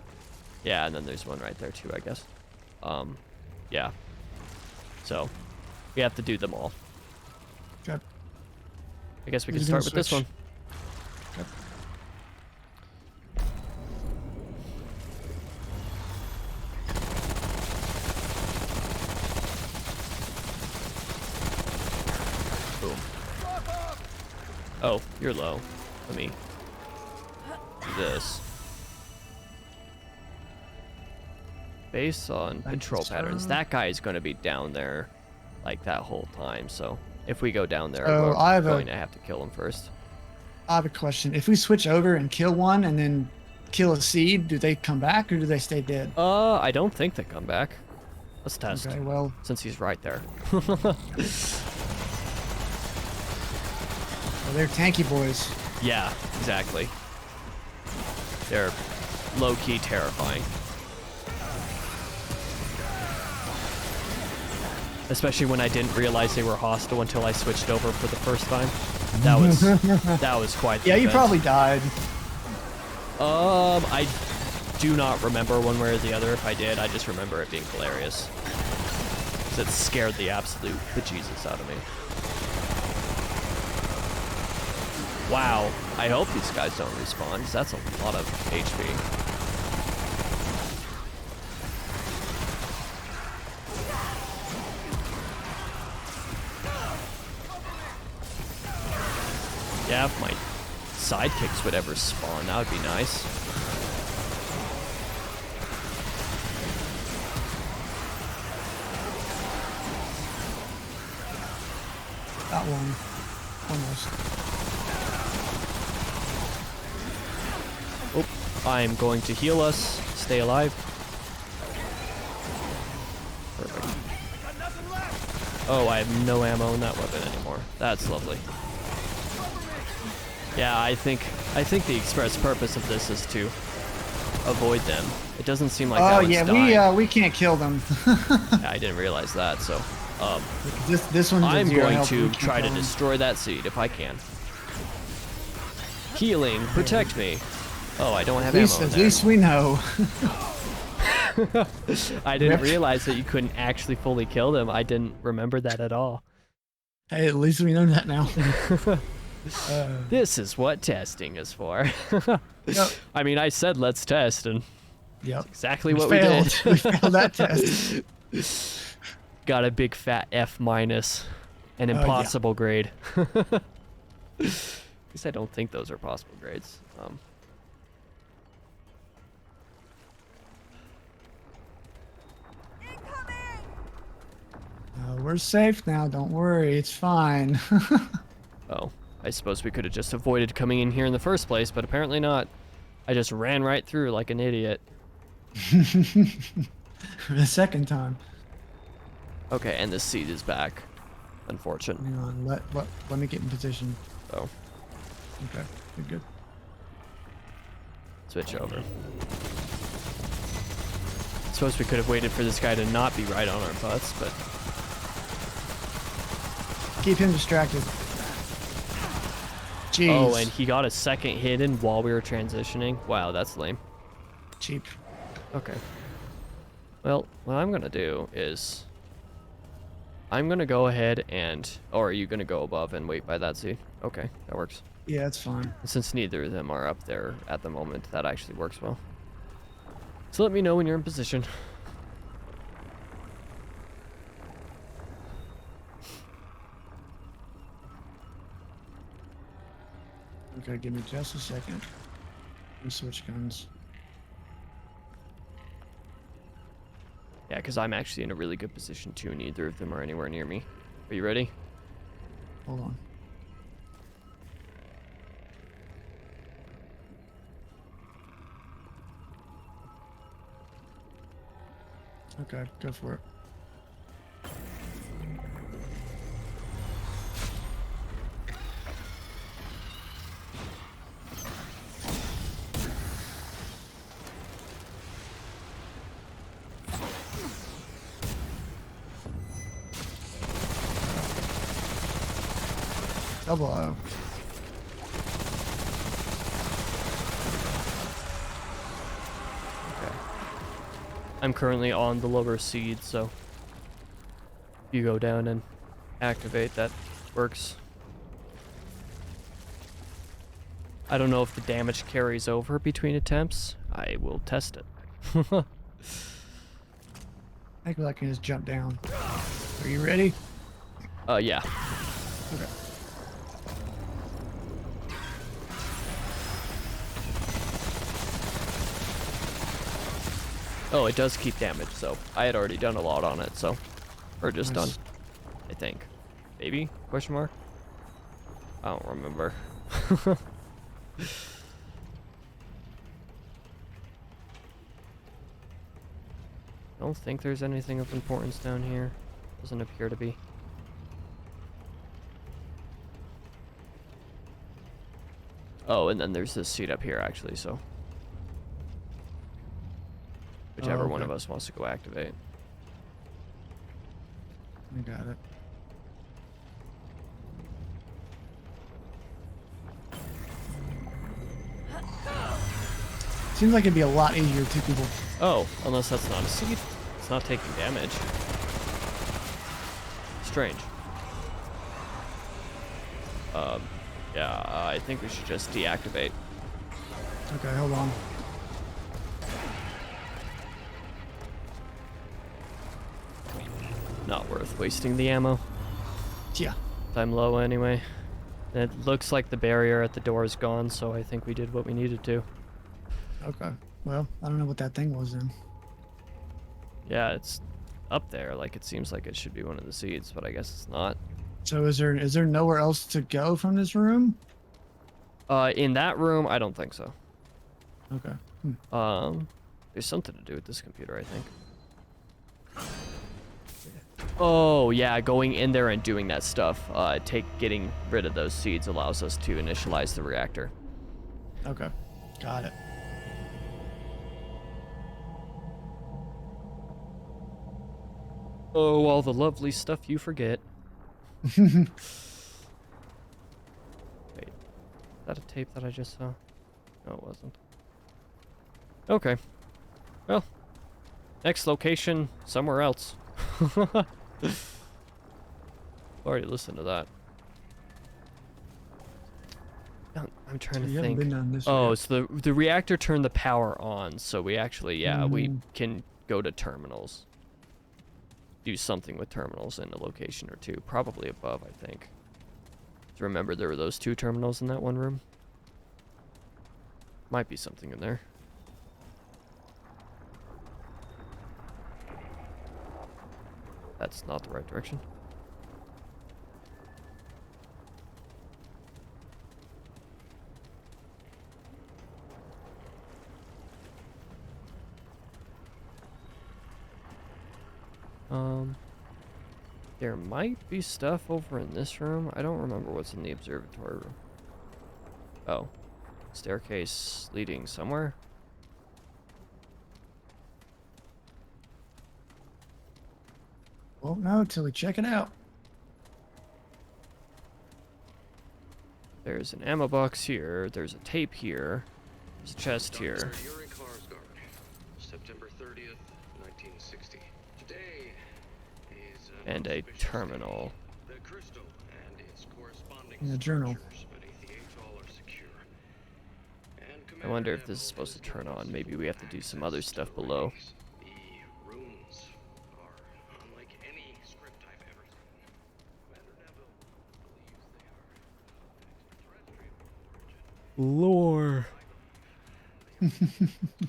[SPEAKER 2] Yeah, and then there's one right there too, I guess. Yeah. So, we have to do them all.
[SPEAKER 1] Okay.
[SPEAKER 2] I guess we can
[SPEAKER 1] Who's
[SPEAKER 2] start
[SPEAKER 1] gonna
[SPEAKER 2] with this
[SPEAKER 1] switch?
[SPEAKER 2] one.
[SPEAKER 1] Okay.
[SPEAKER 2] Boom. Oh, you're low. Let me do this. Based on control patterns, that guy is going to be down there like that whole time. So if we go down there,
[SPEAKER 1] So
[SPEAKER 2] we're
[SPEAKER 1] I have
[SPEAKER 2] going to have to kill him first.
[SPEAKER 1] I have a question. If we switch over and kill one and then kill a seed, do they come back or do they stay dead?
[SPEAKER 2] I don't think they come back. Let's test.
[SPEAKER 1] Okay, well,
[SPEAKER 2] Since he's right there.
[SPEAKER 1] well, they're tanky boys.
[SPEAKER 2] Yeah, exactly. They're low-key terrifying. Especially when I didn't realize they were hostile until I switched over for the first time. That was quite the
[SPEAKER 1] Yeah, you
[SPEAKER 2] event.
[SPEAKER 1] probably died.
[SPEAKER 2] I do not remember one way or the other. If I did, I just remember it being hilarious. 'Cause it scared the absolute bejesus out of me. Wow. I hope these guys don't respawn, 'cause that's a lot of HP. Yeah, if my sidekicks would ever spawn, that would be nice.
[SPEAKER 1] Got one. Almost.
[SPEAKER 2] Oh, I'm going to heal us. Stay alive. Perfect. Oh, I have no ammo in that weapon anymore. That's lovely. Yeah, I think the express purpose of this is to avoid them. It doesn't seem like that
[SPEAKER 1] Oh
[SPEAKER 2] one's
[SPEAKER 1] yeah,
[SPEAKER 2] dying.
[SPEAKER 1] we can't kill them.
[SPEAKER 2] Yeah, I didn't realize that, so
[SPEAKER 1] this one's
[SPEAKER 2] I'm
[SPEAKER 1] a zero
[SPEAKER 2] going
[SPEAKER 1] health, we
[SPEAKER 2] to
[SPEAKER 1] can't
[SPEAKER 2] try to
[SPEAKER 1] kill 'em.
[SPEAKER 2] destroy that seed if I can. Healing, protect me. Oh, I don't have ammo in
[SPEAKER 1] At
[SPEAKER 2] there.
[SPEAKER 1] least we know.
[SPEAKER 2] I didn't
[SPEAKER 1] Rip.
[SPEAKER 2] realize that you couldn't actually fully kill them. I didn't remember that at all.
[SPEAKER 1] Hey, at least we know that now.
[SPEAKER 2] This is what testing is for.
[SPEAKER 1] Yep.
[SPEAKER 2] I mean, I said let's test, and
[SPEAKER 1] Yep.
[SPEAKER 2] exactly
[SPEAKER 1] We
[SPEAKER 2] what
[SPEAKER 1] failed.
[SPEAKER 2] we
[SPEAKER 1] We
[SPEAKER 2] did.
[SPEAKER 1] failed that test.
[SPEAKER 2] Got a big fat F minus, an
[SPEAKER 1] yeah.
[SPEAKER 2] impossible grade. At least I don't think those are possible grades.
[SPEAKER 4] Incoming!
[SPEAKER 1] We're safe now. Don't worry. It's fine.
[SPEAKER 2] Oh, I suppose we could have just avoided coming in here in the first place, but apparently not. I just ran right through like an idiot.
[SPEAKER 1] For the second time.
[SPEAKER 2] Okay, and the seed is back. Unfortunate.
[SPEAKER 1] Hang on. Let me get in position.
[SPEAKER 2] So,
[SPEAKER 1] Okay. You're good.
[SPEAKER 2] switch over. Suppose we could have waited for this guy to not be right on our butts, but
[SPEAKER 1] Keep him distracted. Jeez.
[SPEAKER 2] Oh, and he got a second hit in while we were transitioning. Wow, that's lame.
[SPEAKER 1] Cheap.
[SPEAKER 2] Okay. Well, what I'm gonna do is I'm gonna go ahead and, or are you gonna go above and wait by that seed? Okay, that works.
[SPEAKER 1] Yeah, it's fine.
[SPEAKER 2] And since neither of them are up there at the moment, that actually works well. So let me know when you're in position.
[SPEAKER 1] Okay, give me just a second. Let me switch guns.
[SPEAKER 2] Yeah, because I'm actually in a really good position too. Neither of them are anywhere near me. Are you ready?
[SPEAKER 1] Hold on. Okay, go for it. Double O.
[SPEAKER 2] Okay. I'm currently on the lower seed, so you go down and activate, that works. I don't know if the damage carries over between attempts. I will test it.
[SPEAKER 1] I think I can just jump down. Are you ready?
[SPEAKER 2] Yeah.
[SPEAKER 1] Okay.
[SPEAKER 2] Oh, it does keep damage, so I had already done a lot on it, so we're just
[SPEAKER 1] Nice.
[SPEAKER 2] done. I think. Maybe? Question mark? I don't remember. Don't think there's anything of importance down here. Doesn't appear to be. Oh, and then there's this seat up here, actually, so. Whichever one
[SPEAKER 1] okay.
[SPEAKER 2] of us wants to go activate.
[SPEAKER 1] I got it. Seems like it'd be a lot easier with two people.
[SPEAKER 2] Oh, unless that's not a seed. It's not taking damage. Strange. Yeah, I think we should just deactivate.
[SPEAKER 1] Okay, hold on.
[SPEAKER 2] Not worth wasting the ammo.
[SPEAKER 1] Yeah.
[SPEAKER 2] I'm low anyway. It looks like the barrier at the door is gone, so I think we did what we needed to.
[SPEAKER 1] Okay. Well, I don't know what that thing was then.
[SPEAKER 2] Yeah, it's up there. Like, it seems like it should be one of the seeds, but I guess it's not.
[SPEAKER 1] So is there nowhere else to go from this room?
[SPEAKER 2] In that room, I don't think so.
[SPEAKER 1] Okay.
[SPEAKER 2] There's something to do with this computer, I think. Oh, yeah, going in there and doing that stuff. Getting rid of those seeds allows us to initialize the reactor.
[SPEAKER 1] Okay. Got it.
[SPEAKER 2] Oh, all the lovely stuff you forget. Wait, is that a tape that I just saw? No, it wasn't. Okay. Well, next location, somewhere else. Already listened to that. I'm trying
[SPEAKER 1] So
[SPEAKER 2] to
[SPEAKER 1] you haven't
[SPEAKER 2] think.
[SPEAKER 1] been down this
[SPEAKER 2] Oh,
[SPEAKER 1] yet.
[SPEAKER 2] so the reactor turned the power on, so we actually, yeah, we
[SPEAKER 1] Mhm.
[SPEAKER 2] can go to terminals. Do something with terminals in a location or two, probably above, I think. Do you remember there were those two terminals in that one room? Might be something in there. That's not the right direction. There might be stuff over in this room. I don't remember what's in the observatory room. Oh, staircase leading somewhere?
[SPEAKER 1] Won't know till we check it out.
[SPEAKER 2] There's an ammo box here. There's a tape here. There's a chest here.
[SPEAKER 5] Dr. Yuri Klarsgård, September 30th, 1960. Today is
[SPEAKER 2] And a terminal.
[SPEAKER 5] The crystal and its corresponding
[SPEAKER 1] In the journal.
[SPEAKER 5] structures beneath the atoll are secure. And
[SPEAKER 2] I wonder if this is supposed to turn on. Maybe we have to do some other stuff below.
[SPEAKER 5] The runes are unlike any script I've ever seen. Commander Neville believes they are extraterrestrial in origin.
[SPEAKER 2] Lore.
[SPEAKER 5] Civilization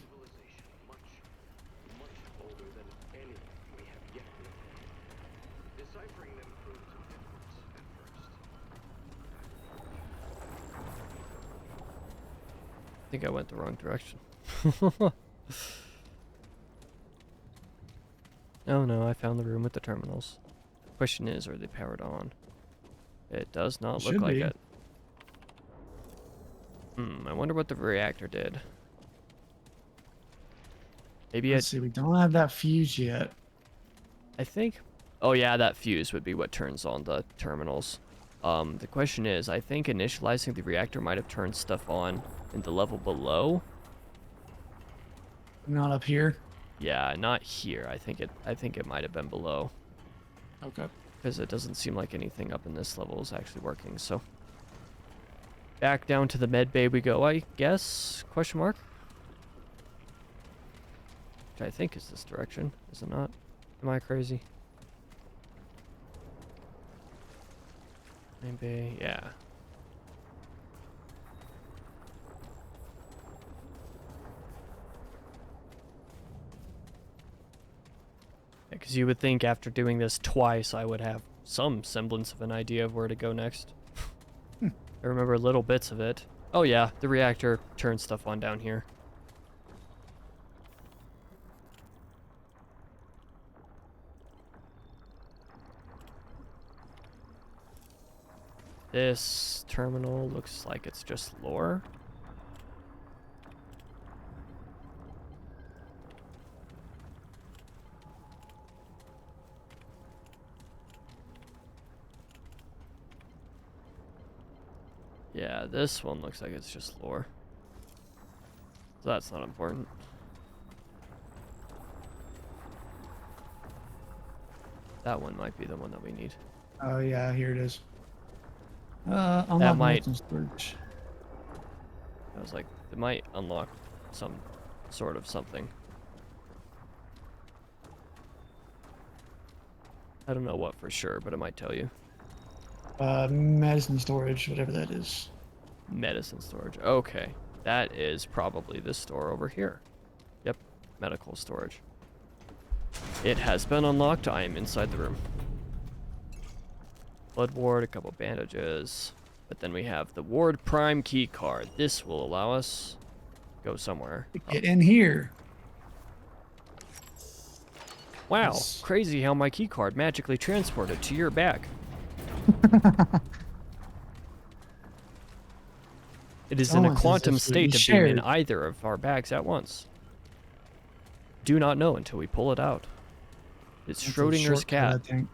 [SPEAKER 5] much older than any we have yet known. Deciphering them proved difficult at first.
[SPEAKER 2] I think I went the wrong direction. Oh no, I found the room with the terminals. Question is, are they powered on? It does not look
[SPEAKER 1] Should
[SPEAKER 2] like
[SPEAKER 1] be.
[SPEAKER 2] it. I wonder what the reactor did. Maybe
[SPEAKER 1] Let's see, we don't have that fuse yet.
[SPEAKER 2] I think. Oh yeah, that fuse would be what turns on the terminals. The question is, I think initializing the reactor might have turned stuff on in the level below.
[SPEAKER 1] Not up here.
[SPEAKER 2] Yeah, not here. I think it might have been below,
[SPEAKER 1] Okay.
[SPEAKER 2] because it doesn't seem like anything up in this level is actually working. So back down to the med bay we go, I guess? Question mark. Which I think is this direction, is it not? Am I crazy? Main bay, yeah. Because you would think after doing this twice, I would have some semblance of an idea of where to go next. I remember little bits of it. Oh yeah, the reactor turns stuff on down here. This terminal looks like it's just lore. Yeah, this one looks like it's just lore. So that's not important. That one might be the one that we need.
[SPEAKER 1] Oh yeah, here it is.
[SPEAKER 2] That
[SPEAKER 1] Unlock
[SPEAKER 2] might-
[SPEAKER 1] medicine storage.
[SPEAKER 2] I was like, it might unlock some sort of something. I don't know what for sure, but it might tell you.
[SPEAKER 1] Medicine storage, whatever that is.
[SPEAKER 2] Medicine storage. Okay. That is probably this store over here. Yep. Medical storage. It has been unlocked. I am inside the room. Blood ward, a couple bandages. But then we have the ward prime key card. This will allow us go somewhere.
[SPEAKER 1] Get in here.
[SPEAKER 2] Wow.
[SPEAKER 1] Yes.
[SPEAKER 2] Crazy how my key card magically transported to your back. It is in a
[SPEAKER 1] Almost as
[SPEAKER 2] quantum
[SPEAKER 1] if we
[SPEAKER 2] state of being in
[SPEAKER 1] shared.
[SPEAKER 2] either of our bags at once. Do not know until we pull it out. It's
[SPEAKER 1] That's a
[SPEAKER 2] Schrodinger's
[SPEAKER 1] shortcut,
[SPEAKER 2] cat.
[SPEAKER 1] I think.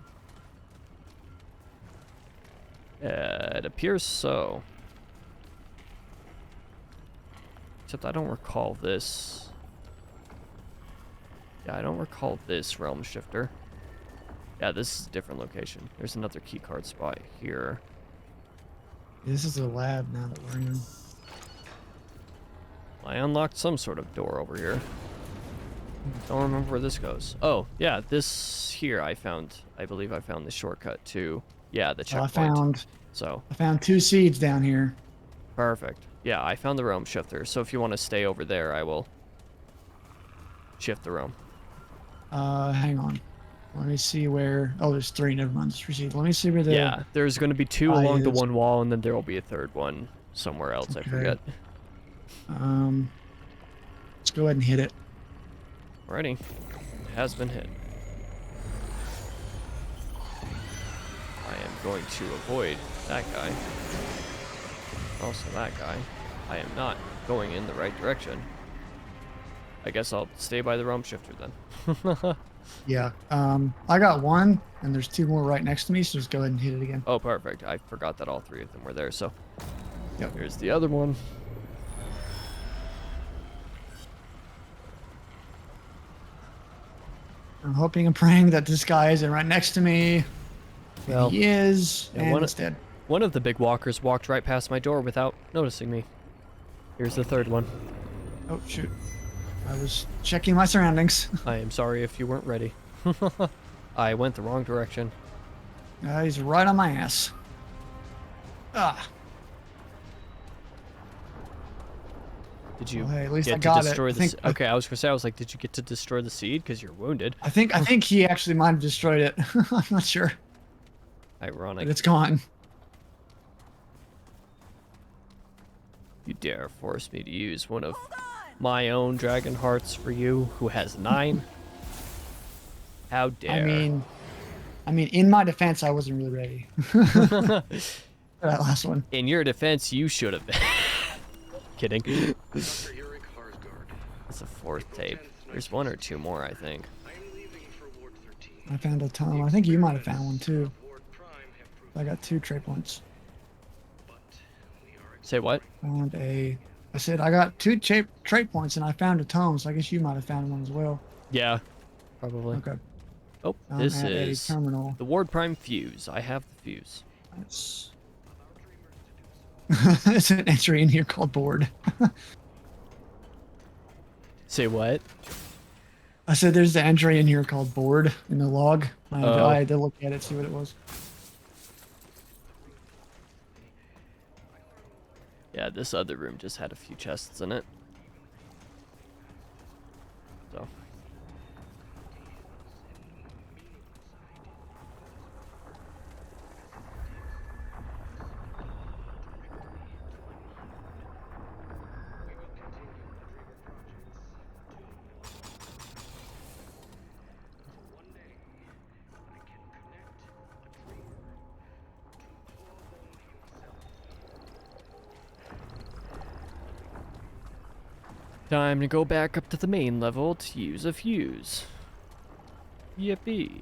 [SPEAKER 2] It appears so. Except I don't recall this. Yeah, I don't recall this realm shifter. Yeah, this is a different location. There's another keycard spot here.
[SPEAKER 1] This is a lab now that we're in.
[SPEAKER 2] I unlocked some sort of door over here. Don't remember where this goes. Oh, yeah, this here I believe I found the shortcut to, yeah, the
[SPEAKER 1] Oh,
[SPEAKER 2] checkpoint. So,
[SPEAKER 1] I found 2 seeds down here.
[SPEAKER 2] perfect. Yeah, I found the realm shifter. So if you want to stay over there, I will shift the realm.
[SPEAKER 1] Hang on. Let me see where. Oh, there's 3. Never mind. Just received. Let me see where the.
[SPEAKER 2] Yeah, there's going to be 2
[SPEAKER 1] eye
[SPEAKER 2] along the
[SPEAKER 1] is.
[SPEAKER 2] one wall, and then there will be a third one somewhere else. I
[SPEAKER 1] Okay.
[SPEAKER 2] forget.
[SPEAKER 1] Let's go ahead and hit it.
[SPEAKER 2] Alrighty. It has been hit. I am going to avoid that guy. Also that guy. I am not going in the right direction. I guess I'll stay by the realm shifter then.
[SPEAKER 1] Yeah. I got 1, and there's 2 more right next to me. So just go ahead and hit it again.
[SPEAKER 2] Oh, perfect. I forgot that all 3 of them were there, so
[SPEAKER 1] Yep.
[SPEAKER 2] Here's the other one.
[SPEAKER 1] I'm hoping and praying that this guy isn't right next to me.
[SPEAKER 2] Well,
[SPEAKER 1] And he is,
[SPEAKER 2] yeah,
[SPEAKER 1] and it's dead.
[SPEAKER 2] One of the big walkers walked right past my door without noticing me. Here's the third one.
[SPEAKER 1] Oh, shoot. I was checking my surroundings.
[SPEAKER 2] I am sorry if you weren't ready. I went the wrong direction.
[SPEAKER 1] He's right on my ass. Ah.
[SPEAKER 2] Did you
[SPEAKER 1] Well, hey, at least I
[SPEAKER 2] get
[SPEAKER 1] got
[SPEAKER 2] to
[SPEAKER 1] it.
[SPEAKER 2] destroy
[SPEAKER 1] I
[SPEAKER 2] the
[SPEAKER 1] think-
[SPEAKER 2] seed? Okay, I was gonna say, I was like, did you get to destroy the seed? Because you're wounded.
[SPEAKER 1] I think he actually might have destroyed it. I'm not sure,
[SPEAKER 2] Ironic.
[SPEAKER 1] but it's gone.
[SPEAKER 2] You dare force me to use one of my own dragon hearts for you, who has 9? How dare.
[SPEAKER 1] I mean, in my defense, I wasn't really ready for that last one.
[SPEAKER 2] In your defense, you should have been. Kidding.
[SPEAKER 5] Dr. Eric Harsgaard.
[SPEAKER 2] That's a 4th tape. There's 1 or 2 more, I think.
[SPEAKER 5] I am leaving for Ward 13.
[SPEAKER 1] I found a tome. I think you might have found one too.
[SPEAKER 5] Ward Prime have proved
[SPEAKER 1] I got 2 trait points.
[SPEAKER 5] but we are
[SPEAKER 2] Say what?
[SPEAKER 1] I said I got 2 trait points and I found a tome, so I guess you might have found one as well.
[SPEAKER 2] Yeah, probably.
[SPEAKER 1] Okay.
[SPEAKER 2] Oh,
[SPEAKER 1] I'm
[SPEAKER 2] this
[SPEAKER 1] at
[SPEAKER 2] is
[SPEAKER 1] a terminal.
[SPEAKER 2] the Ward Prime fuse. I have the fuse.
[SPEAKER 1] It's it's an entry in here called board.
[SPEAKER 2] Say what?
[SPEAKER 1] I said there's an entry in here called board in the log.
[SPEAKER 2] Oh.
[SPEAKER 1] I had to look at it, see what it was.
[SPEAKER 2] Yeah, this other room just had a few chests in it. So. Time to go back up to the main level to use a fuse. Yippee.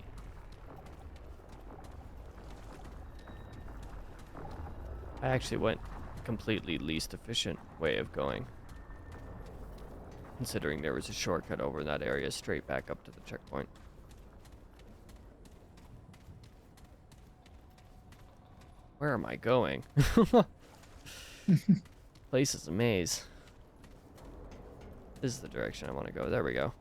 [SPEAKER 2] I actually went completely least efficient way of going. Considering there was a shortcut over that area straight back up to the checkpoint. Where am I going? Place is a maze. This is the direction I want to go. There we go.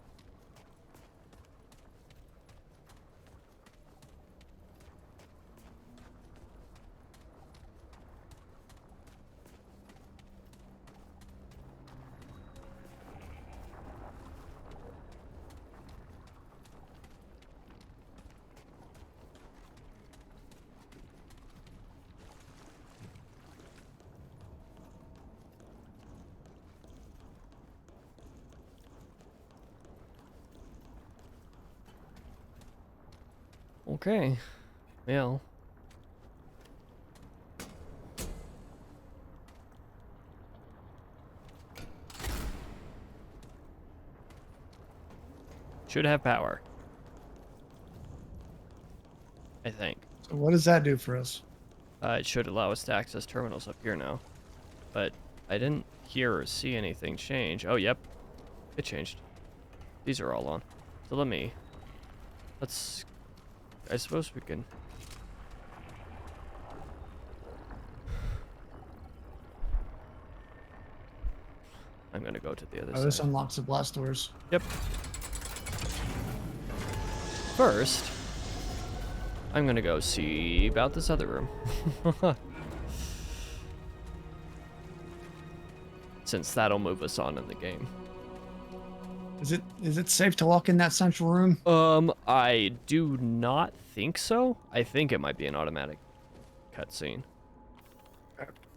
[SPEAKER 2] Okay. Well. Should have power. I think.
[SPEAKER 1] So what does that do for us?
[SPEAKER 2] It should allow us to access terminals up here now. But I didn't hear or see anything change. Oh, yep. It changed. These are all on. So let's... I suppose we can... I'm gonna go to the other
[SPEAKER 1] Oh, this
[SPEAKER 2] side.
[SPEAKER 1] unlocks the blast doors.
[SPEAKER 2] Yep. First, I'm gonna go see about this other room. Since that'll move us on in the game.
[SPEAKER 1] Is it safe to walk in that central room?
[SPEAKER 2] I do not think so. I think it might be an automatic cutscene.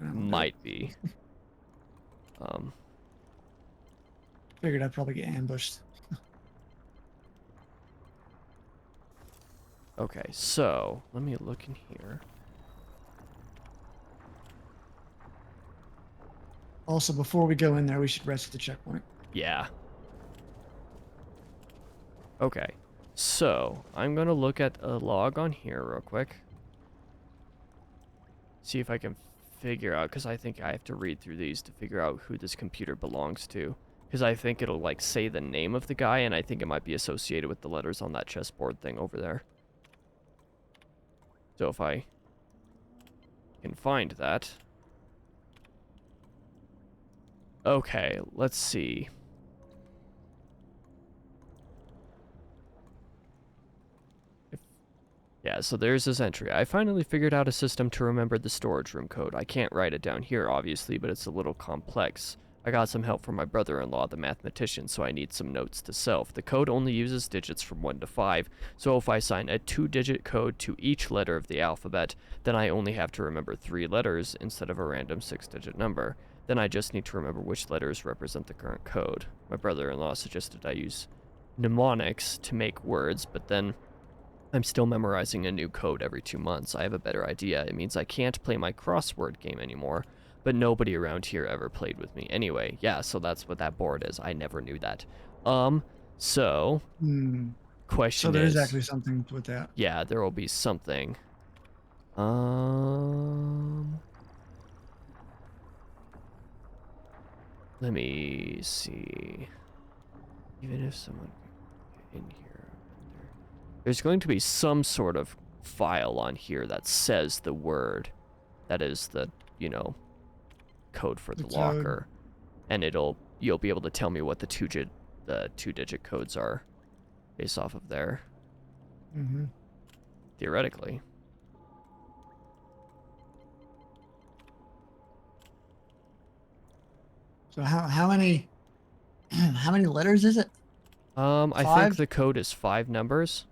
[SPEAKER 2] Might be.
[SPEAKER 1] Figured I'd probably get ambushed.
[SPEAKER 2] Okay, so let me look in here.
[SPEAKER 1] Also, before we go in there, we should rest at the checkpoint.
[SPEAKER 2] Yeah. Okay, so I'm gonna look at a log on here real quick. See if I can figure out, because I think I have to read through these to figure out who this computer belongs to. Because I think it'll, like, say the name of the guy, and I think it might be associated with the letters on that chessboard thing over there. So if I can find that. Okay, let's see. Yeah, so there's this entry. I finally figured out a system to remember the storage room code. I can't write it down here, obviously, but it's a little complex. I got some help from my brother-in-law, the mathematician, so I need some notes to self. The code only uses digits from 1 to 5, so if I assign a 2-digit code to each letter of the alphabet, then I only have to remember 3 letters instead of a random 6-digit number. Then I just need to remember which letters represent the current code. My brother-in-law suggested I use mnemonics to make words, but then I'm still memorizing a new code every 2 months. I have a better idea. It means I can't play my crossword game anymore, but nobody around here ever played with me anyway. Yeah, so that's what that board is. I never knew that. So, question
[SPEAKER 1] So there is
[SPEAKER 2] is,
[SPEAKER 1] actually something with that.
[SPEAKER 2] yeah, there will be something. Let me see. Even if someone in here, there's going to be some sort of file on here that says the word that is the, you know, code for the
[SPEAKER 1] code.
[SPEAKER 2] locker, and you'll be able to tell me what the 2-digit codes are based off of there. Theoretically.
[SPEAKER 1] So how many how many letters is it?
[SPEAKER 2] I think
[SPEAKER 1] 5?
[SPEAKER 2] the code is 5 numbers.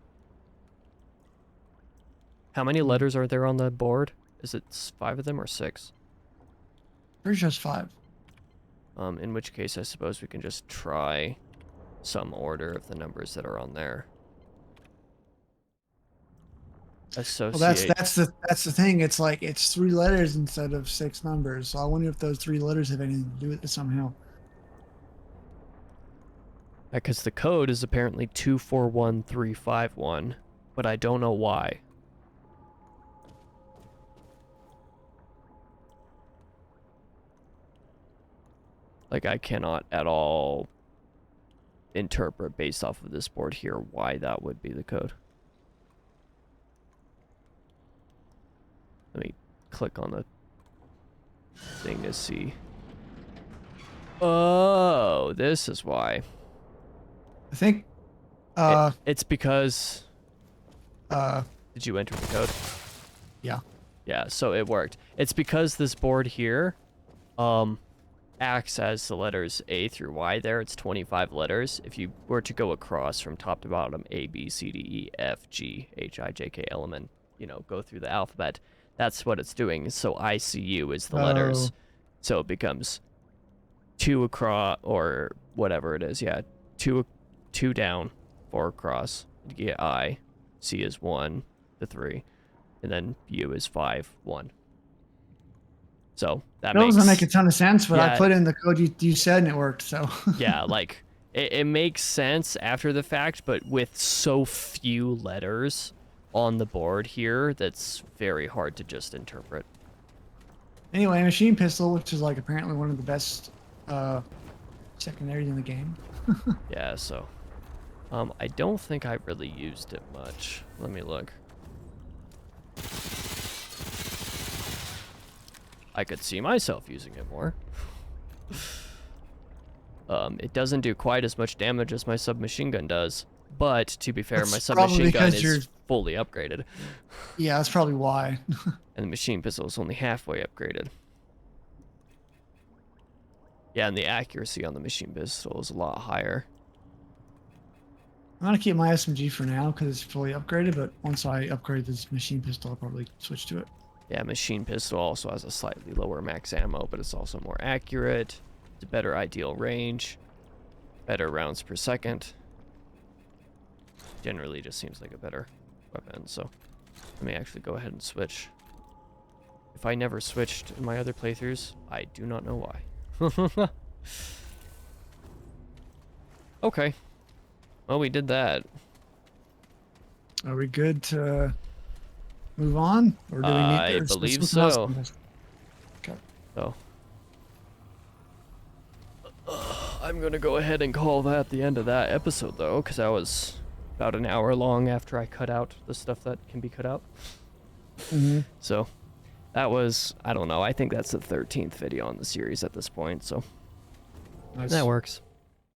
[SPEAKER 2] How many letters are there on the board? Is it 5 of them or 6?
[SPEAKER 1] There's just 5.
[SPEAKER 2] In which case I suppose we can just try some order of the numbers that are on there. Associate.
[SPEAKER 1] Well, that's the thing. It's like it's 3 letters instead of 6 numbers. So I wonder if those 3 letters have anything to do with it somehow.
[SPEAKER 2] Because the code is apparently 241351, but I don't know why. Like, I cannot at all interpret based off of this board here why that would be the code. Let me click on the thing to see. Oh, this is why.
[SPEAKER 1] I think
[SPEAKER 2] It's because... Did you enter the code?
[SPEAKER 1] yeah.
[SPEAKER 2] Yeah, so it worked. It's because this board here acts as the letters A through Y there. It's 25 letters. If you were to go across from top to bottom, A, B, C, D, E, F, G, H, I, J, K, L, M, N, you know, go through the alphabet. That's what it's doing. So ICU is the letters. So it becomes 2 across, or whatever it is. Yeah, 2 down, 4 across. You get I. C is 1 to 3. And then U is 5, 1. So that
[SPEAKER 1] doesn't make a ton of sense, but
[SPEAKER 2] Yeah.
[SPEAKER 1] I put in the code you said and it worked. So
[SPEAKER 2] yeah, like it makes sense after the fact, but with so few letters on the board here, that's very hard to just interpret.
[SPEAKER 1] anyway, machine pistol, which is like apparently one of the best secondaries in the game.
[SPEAKER 2] Yeah, so I don't think I really used it much. Let me look. I could see myself using it more. It doesn't do quite as much damage as my submachine gun does, but to be fair,
[SPEAKER 1] That's
[SPEAKER 2] my
[SPEAKER 1] probably
[SPEAKER 2] submachine gun
[SPEAKER 1] because you're-
[SPEAKER 2] is fully upgraded,
[SPEAKER 1] Yeah, that's probably why.
[SPEAKER 2] and the machine pistol is only halfway upgraded. Yeah, and the accuracy on the machine pistol is a lot higher.
[SPEAKER 1] I'm gonna keep my SMG for now because it's fully upgraded. But once I upgrade this machine pistol, I'll probably switch to it.
[SPEAKER 2] Yeah, machine pistol also has a slightly lower max ammo, but it's also more accurate. It's a better ideal range. Better rounds per second. Generally just seems like a better weapon, so let me actually go ahead and switch. If I never switched in my other playthroughs, I do not know why. Okay. Well, we did that.
[SPEAKER 1] Are we good to move on, or do we need?
[SPEAKER 2] I
[SPEAKER 1] or is there
[SPEAKER 2] believe
[SPEAKER 1] something else
[SPEAKER 2] so.
[SPEAKER 1] on this?
[SPEAKER 2] So I'm gonna go ahead and call that the end of that episode, though, because that was about an hour long after I cut out the stuff that can be cut out.
[SPEAKER 1] Mm-hmm.
[SPEAKER 2] So that was, I don't know, I think that's the 13th video in the series at this point, so
[SPEAKER 1] Nice.
[SPEAKER 2] that works.